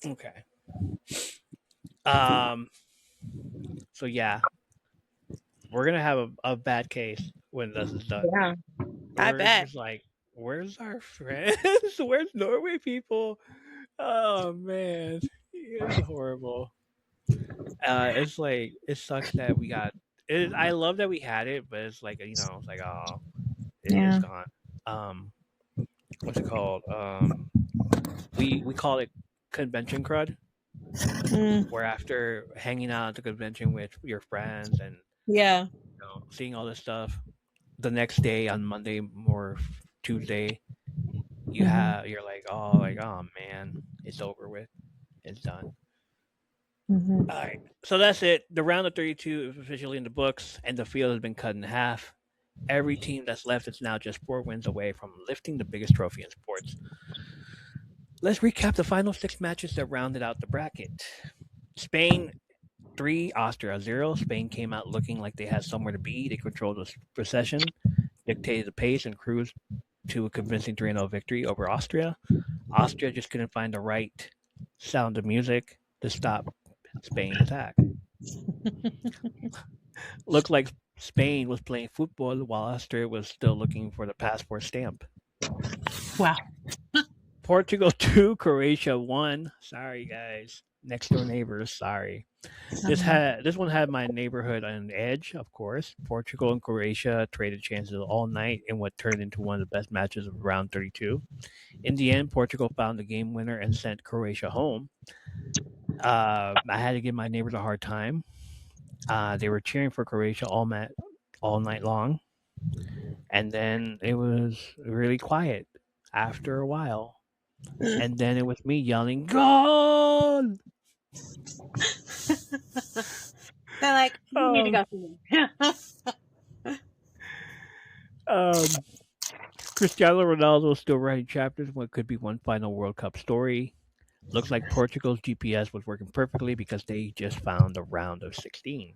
Okay. Um. So yeah, we're gonna have a bad case when this is done. Yeah. I We're bet. just like, where's our friends? Where's Norway people? Oh man, it's horrible. It's like it sucks that we got it. I love that we had it, but it's like it's like oh, it's Yeah. gone. Um, what's it called? We call it convention crud. Mm. Where after hanging out at the convention with your friends and Yeah. seeing all this stuff, the next day on Monday or Tuesday, you're like oh man, it's over with, it's done. Mm-hmm. All right, so that's it. The round of 32 is officially in the books, and the field has been cut in half. Every team that's left is now just 4 wins away from lifting the biggest trophy in sports. Let's recap the final 6 matches that rounded out the bracket. Spain 3, Austria 0. Spain came out looking like they had somewhere to be. They controlled the procession, dictated the pace, and cruised to a convincing 3-0 victory over Austria. Austria just couldn't find the right sound of music to stop Spain's attack. Looked like Spain was playing football while Austria was still looking for the passport stamp. Wow. Portugal 2, Croatia 1. Sorry, guys. Next door neighbors, sorry. This one had my neighborhood on edge, of course. Portugal and Croatia traded chances all night in what turned into one of the best matches of round 32. In the end, Portugal found the game winner and sent Croatia home. I had to give my neighbors a hard time. They were cheering for Croatia all night long, and then it was really quiet after a while. And then it was me yelling, "Goal!" They're like, you need to go through Cristiano Ronaldo is still writing chapters in what could be one final World Cup story. Looks like Portugal's GPS was working perfectly because they just found the round of 16.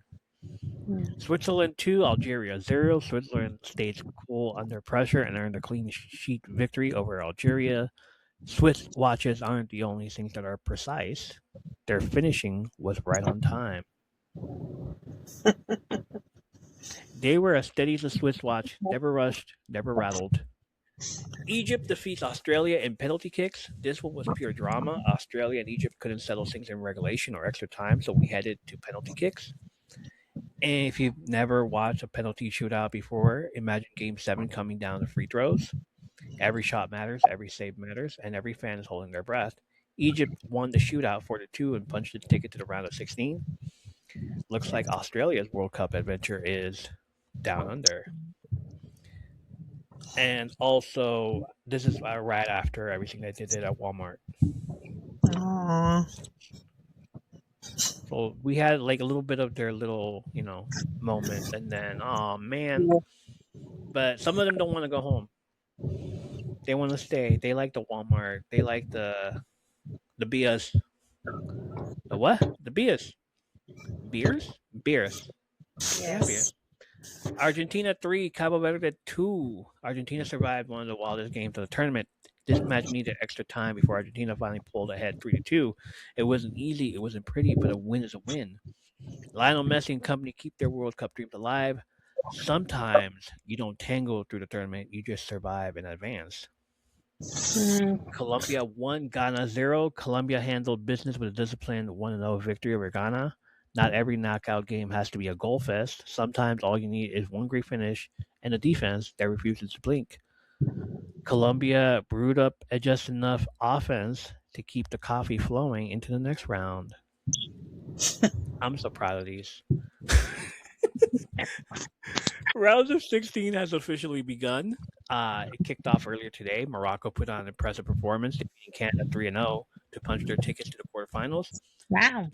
Switzerland 2, Algeria 0. Switzerland stayed cool under pressure and earned a clean sheet victory over Algeria. Swiss watches aren't the only things that are precise. Their finishing was right on time. They were as steady as a Swiss watch, never rushed, never rattled. Egypt defeats Australia in penalty kicks. This one was pure drama. Australia and Egypt couldn't settle things in regulation or extra time, so we headed to penalty kicks. And if you've never watched a penalty shootout before, imagine Game 7 coming down to free throws. Every shot matters, every save matters, and every fan is holding their breath. Egypt won the shootout 4-2 and punched the ticket to the round of 16. Looks like Australia's World Cup adventure is down under. And also, this is right after everything that they did at Walmart. Aww. So we had like a little bit of their little, moments, and then, oh man, Yeah. but some of them don't want to go home. They want to stay. They like the Walmart. They like the beers. The what? The beers. Beers? Beers. Yeah, beers. Yes. Argentina 3, Cabo Verde 2. Argentina survived one of the wildest games of the tournament. This match needed extra time before Argentina finally pulled ahead 3-2. It wasn't easy, it wasn't pretty, but a win is a win. Lionel Messi and company keep their World Cup dreams alive. Sometimes you don't tangle through the tournament, you just survive and advance. Mm. Colombia 1, Ghana 0. Colombia handled business with a disciplined 1-0 victory over Ghana. Not every knockout game has to be a goal fest. Sometimes all you need is one great finish and a defense that refuses to blink. Colombia brewed up just enough offense to keep the coffee flowing into the next round. I'm so proud of these. Round of 16 has officially begun. It kicked off earlier today. Morocco put on an impressive performance, defeating Canada 3-0 to punch their tickets to the quarterfinals. Wow.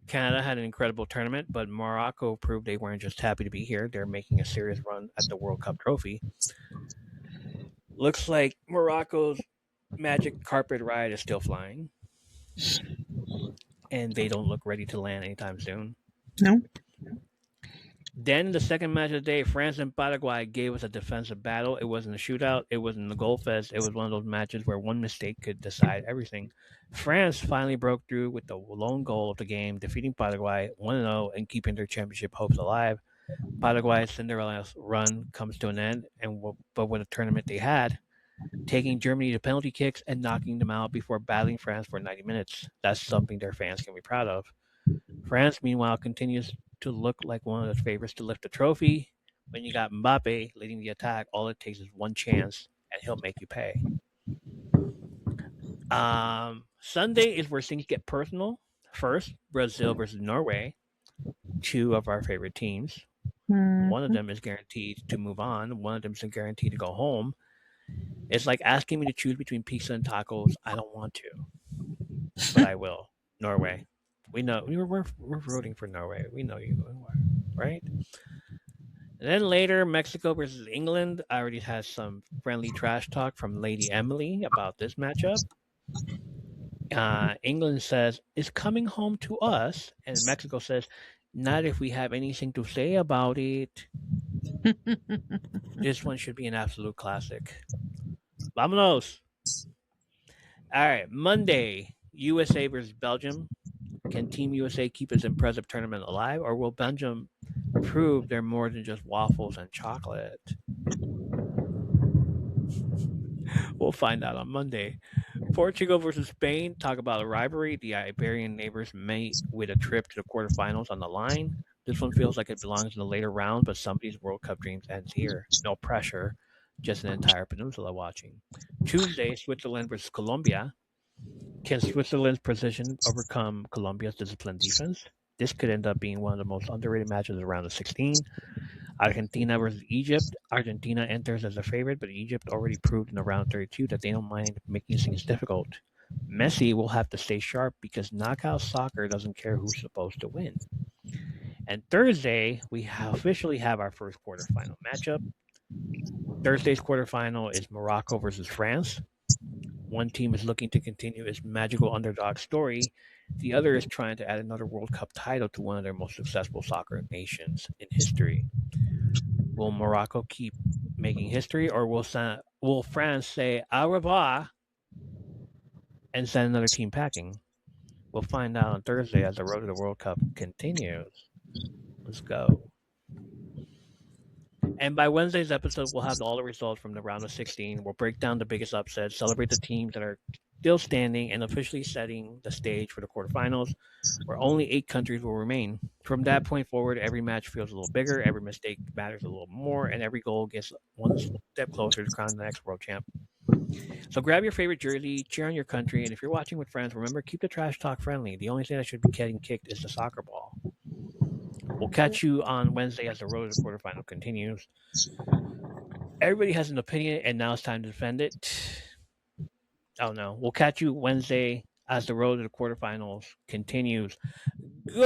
Canada had an incredible tournament, but Morocco proved they weren't just happy to be here. They're making a serious run at the World Cup trophy. Looks like Morocco's magic carpet ride is still flying, and they don't look ready to land anytime soon. No. Then the second match of the day, France and Paraguay gave us a defensive battle. It wasn't a shootout. It wasn't a goal fest. It was one of those matches where one mistake could decide everything. France finally broke through with the lone goal of the game, defeating Paraguay 1-0 and keeping their championship hopes alive. Paraguay's Cinderella run comes to an end, but with a tournament they had, taking Germany to penalty kicks and knocking them out before battling France for 90 minutes. That's something their fans can be proud of. France, meanwhile, continues to look like one of the favorites to lift the trophy. When you got Mbappe leading the attack, all it takes is one chance, and he'll make you pay. Sunday is where things get personal. First, Brazil versus Norway, two of our favorite teams. One of them is guaranteed to move on. One of them is guaranteed to go home. It's like asking me to choose between pizza and tacos. I don't want to, but I will. Norway. We know we're rooting for Norway. We know you, right? And then later, Mexico versus England. I already had some friendly trash talk from Lady Emily about this matchup. England says, "It's coming home to us," and Mexico says, "Not if we have anything to say about it." This one should be an absolute classic. Vámonos! All right, Monday, USA versus Belgium. Can Team USA keep its impressive tournament alive, or will Belgium prove they're more than just waffles and chocolate? We'll find out on Monday. Portugal versus Spain. Talk about a rivalry. The Iberian neighbors meet with a trip to the quarterfinals on the line. This one feels like it belongs in the later round, but somebody's World Cup dreams ends here. No pressure, just an entire peninsula watching. Tuesday, Switzerland versus Colombia. Can Switzerland's precision overcome Colombia's disciplined defense? This could end up being one of the most underrated matches of round of 16. Argentina versus Egypt. Argentina enters as a favorite, but Egypt already proved in the round 32 that they don't mind making things difficult. Messi will have to stay sharp because knockout soccer doesn't care who's supposed to win. And Thursday, we officially have our first quarterfinal matchup. Thursday's quarterfinal is Morocco versus France. One team is looking to continue its magical underdog story. The other is trying to add another World Cup title to one of their most successful soccer nations in history. Will Morocco keep making history, or will France say au revoir and send another team packing? We'll find out on Thursday as the road to the World Cup continues. Let's go. And by Wednesday's episode, we'll have all the results from the round of 16. We'll break down the biggest upsets, celebrate the teams that are still standing, and officially setting the stage for the quarterfinals, where only 8 countries will remain. From that point forward, every match feels a little bigger, every mistake matters a little more, and every goal gets one step closer to crowning the next world champ. So grab your favorite jersey, cheer on your country, and if you're watching with friends, remember, keep the trash talk friendly. The only thing that should be getting kicked is the soccer ball. We'll catch you on Wednesday as the road to the quarterfinal continues. Everybody has an opinion, and now it's time to defend it. Oh no. We'll catch you Wednesday as the road to the quarterfinals continues. Goal!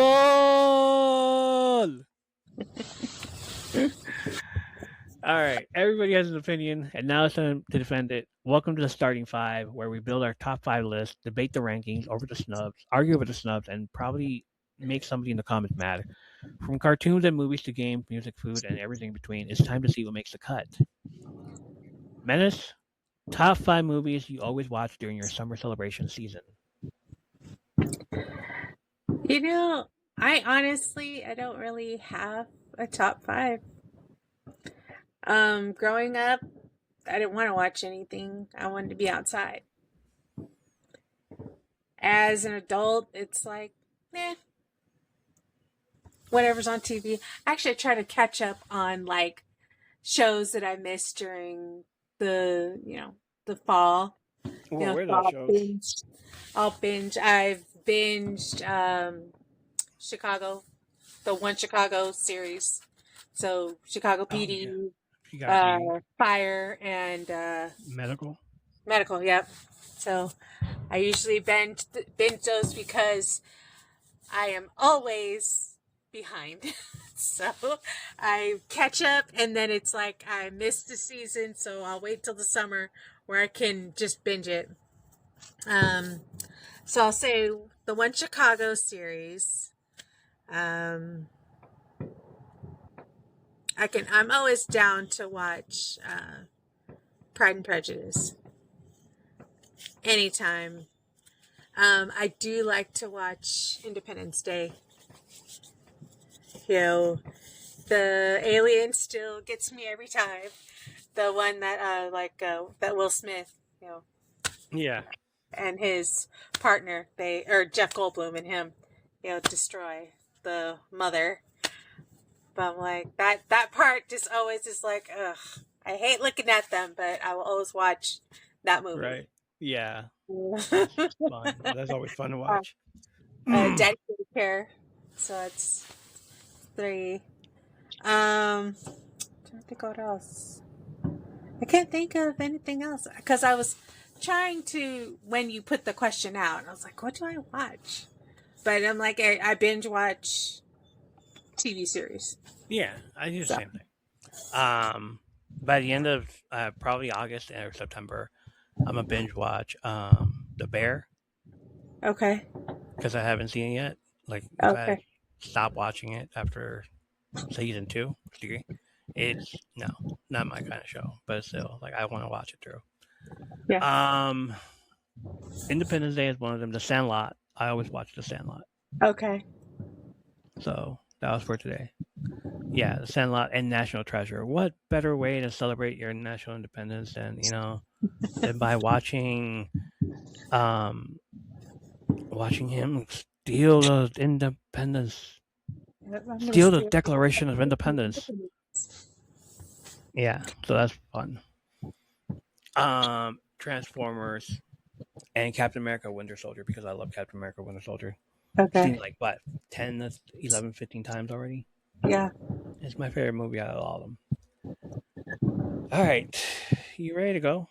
All right, everybody has an opinion, and now it's time to defend it. Welcome to the starting five, where we build our top five list, debate the rankings over the snubs, argue over the snubs, and probably make somebody in the comments mad. From cartoons and movies to games, music, food, and everything between, it's time to see what makes the cut. Menace, top five movies you always watch during your summer celebration season. I honestly, I don't really have a top five. Growing up, I didn't want to watch anything. I wanted to be outside. As an adult, it's like, whatever's on TV. Actually, I try to catch up on like shows that I missed during the fall. What were those shows? I'll binge. I've binged Chicago, the one Chicago series. So Chicago PD, Fire, and Medical. Yep. So I usually binge those because I am always behind. So I catch up, and then it's like I missed the season, so I'll wait till the summer where I can just binge it. So I'll say the one Chicago series. I'm always down to watch Pride and Prejudice anytime. I do like to watch Independence Day. The alien still gets me every time. The one that that Will Smith, Yeah. and his partner, Jeff Goldblum and him, destroy the mother. But I'm like, that part just always is like, ugh. I hate looking at them, but I will always watch that movie. Right. Yeah. That's fun. That's always fun to watch. Dedicated Care. So it's 3. Trying to think what else. I can't think of anything else because I was trying to, when you put the question out, I was like, what do I watch? But I'm like, I binge watch TV series. Yeah, I do the same thing. By the end of probably August or September, I'm a binge watch The Bear. Okay. Because I haven't seen it yet. Like, if I stop watching it after season 2, 3, it's not my kind of show. But still, like, I want to watch it through. Yeah. Independence Day is one of them. The Sandlot. I always watch The Sandlot. Okay. So that was for today. Yeah, The Sandlot and National Treasure. What better way to celebrate your national independence than than by watching him steal the independence, steal the Declaration of Independence. Yeah, so that's fun. Transformers and Captain America Winter Soldier, because I love Captain America Winter Soldier. Okay. I've seen it like 10, 11, 15 times already. Yeah. It's my favorite movie out of all of them. All right, you ready to go?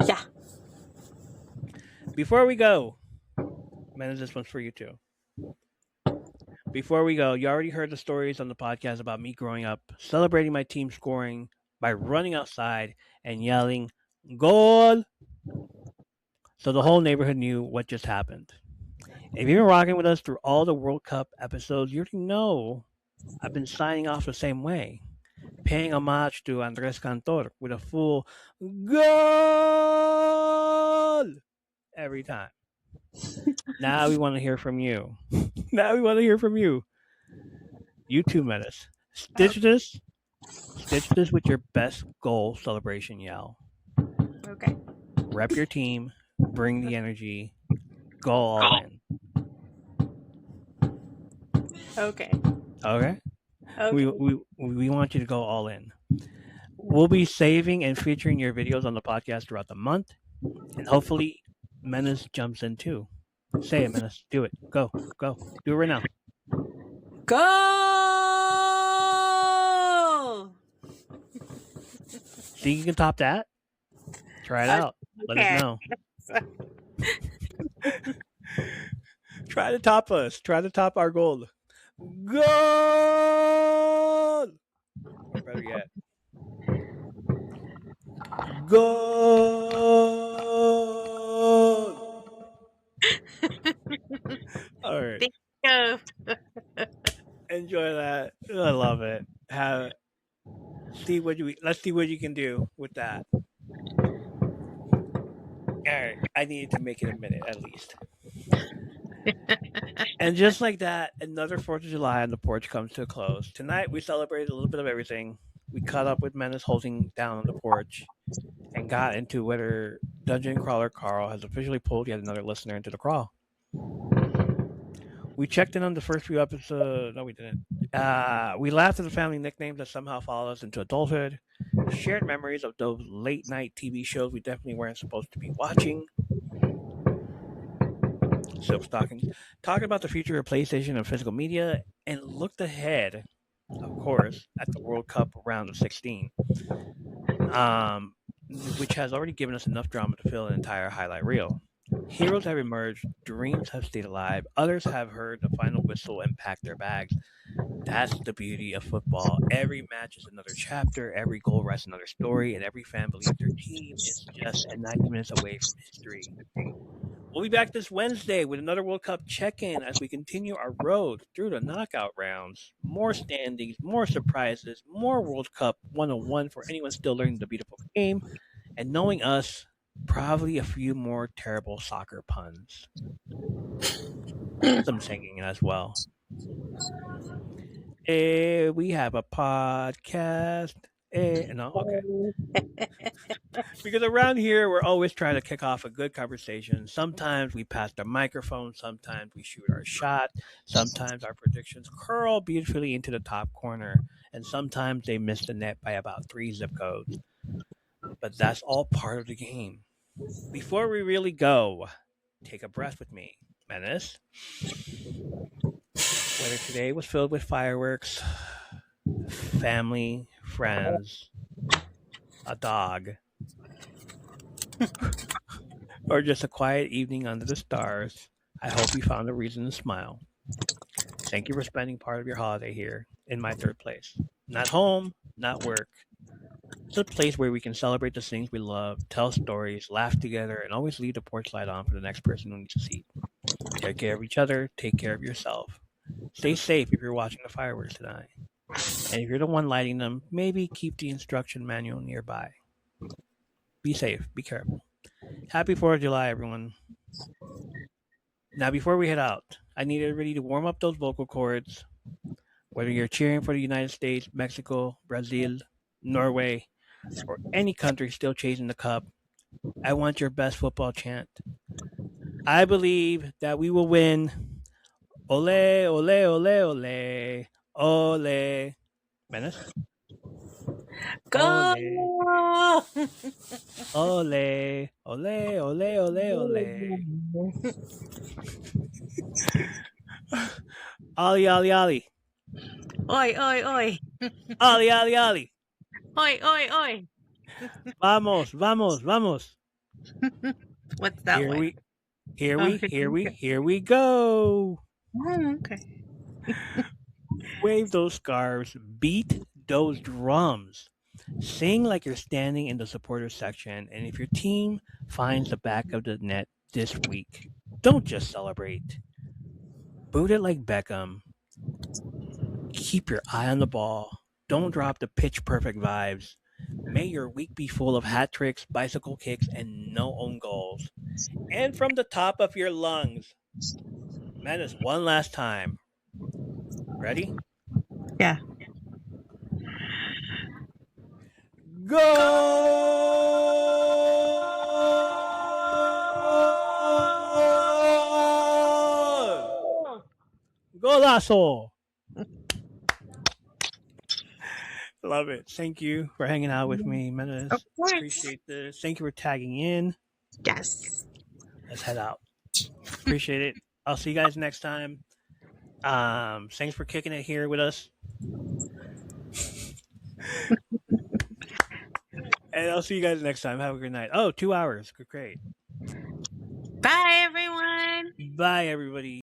Yeah. Before we go, man, this one's for you too. Before we go, you already heard the stories on the podcast about me growing up, celebrating my team scoring by running outside and yelling, "Goal!" So the whole neighborhood knew what just happened. If you've been rocking with us through all the World Cup episodes, you already know I've been signing off the same way, paying homage to Andres Cantor with a full goal every time. Now we want to hear from you. You too, Menace. Stitch this with your best goal celebration yell. Okay. Rep your team, bring the energy, go all in. Okay. We want you to go all in. We'll be saving and featuring your videos on the podcast throughout the month, and hopefully Menace jumps in too. Say it, Menace. Do it. Go. Do it right now. Go! Think you can top that? Try it out. Let us know. Try to top us. Try to top our goal. Goal! Or better yet, goal! All right. Thank you. Enjoy that. I love it. Let's see what you can do with that. All right. I needed to make it a minute at least. And just like that, another 4th of July on the porch comes to a close. Tonight, we celebrated a little bit of everything. We caught up with Menace holding down on the porch and got into whether Dungeon Crawler Carl has officially pulled yet another listener into the crawl. We checked in on the first few episodes. No, we didn't. We laughed at the family nicknames that somehow followed us into adulthood. Shared memories of those late night TV shows we definitely weren't supposed to be watching. Silk stockings. Talked about the future of PlayStation and physical media, and looked ahead, of course, at the World Cup round of 16, um, which has already given us enough drama to fill an entire highlight reel. Heroes have emerged, dreams have stayed alive, others have heard the final whistle and packed their bags. That's the beauty of football. Every match is another chapter, every goal writes another story, and every fan believes their team is just 90 minutes away from history. We'll be back this Wednesday with another World Cup check-in as we continue our road through the knockout rounds. More standings, more surprises, more World Cup 101 for anyone still learning the beautiful game, and knowing us, probably a few more terrible soccer puns. Some singing as well. We have a podcast. No, okay. Because around here, we're always trying to kick off a good conversation. Sometimes we pass the microphone. Sometimes we shoot our shot. Sometimes our predictions curl beautifully into the top corner. And sometimes they miss the net by about 3 zip codes. But that's all part of the game. Before we really go, take a breath with me. Menace. Whether today was filled with fireworks, family, friends, a dog, or just a quiet evening under the stars, I hope you found a reason to smile. Thank you for spending part of your holiday here in my third place. Not home, not work. It's a place where we can celebrate the things we love, tell stories, laugh together, and always leave the porch light on for the next person who needs a seat. Take care of each other, take care of yourself. Stay safe if you're watching the fireworks tonight. And if you're the one lighting them, maybe keep the instruction manual nearby. Be safe, be careful. Happy 4th of July, everyone. Now, before we head out, I need everybody to warm up those vocal cords. Whether you're cheering for the United States, Mexico, Brazil, Norway, or any country still chasing the cup, I want your best football chant. I believe that we will win. Ole, ole, ole, ole, ole. Menace? Go! Ole, ole, ole, ole, ole. Ali, ali, ali. Oi, oi, oi. Ali, ali, ali. Oi, oi, oi. Vamos, vamos, vamos. What's that one? Here we go. Oh, okay. Wave those scarves, beat those drums. Sing like you're standing in the supporters section, and if your team finds the back of the net this week, don't just celebrate. Boot it like Beckham. Keep your eye on the ball. Don't drop the pitch perfect vibes. May your week be full of hat tricks, bicycle kicks, and no own goals. And from the top of your lungs, Menace, one last time. Ready? Yeah. Go! Golazo! Love it. Thank you for hanging out with me, Menace. Of course. Appreciate this. Thank you for tagging in. Yes. Let's head out. Appreciate it. I'll see you guys next time. Thanks for kicking it here with us. And I'll see you guys next time. Have a good night. Oh, 2 hours. Great. Bye, everyone. Bye, everybody.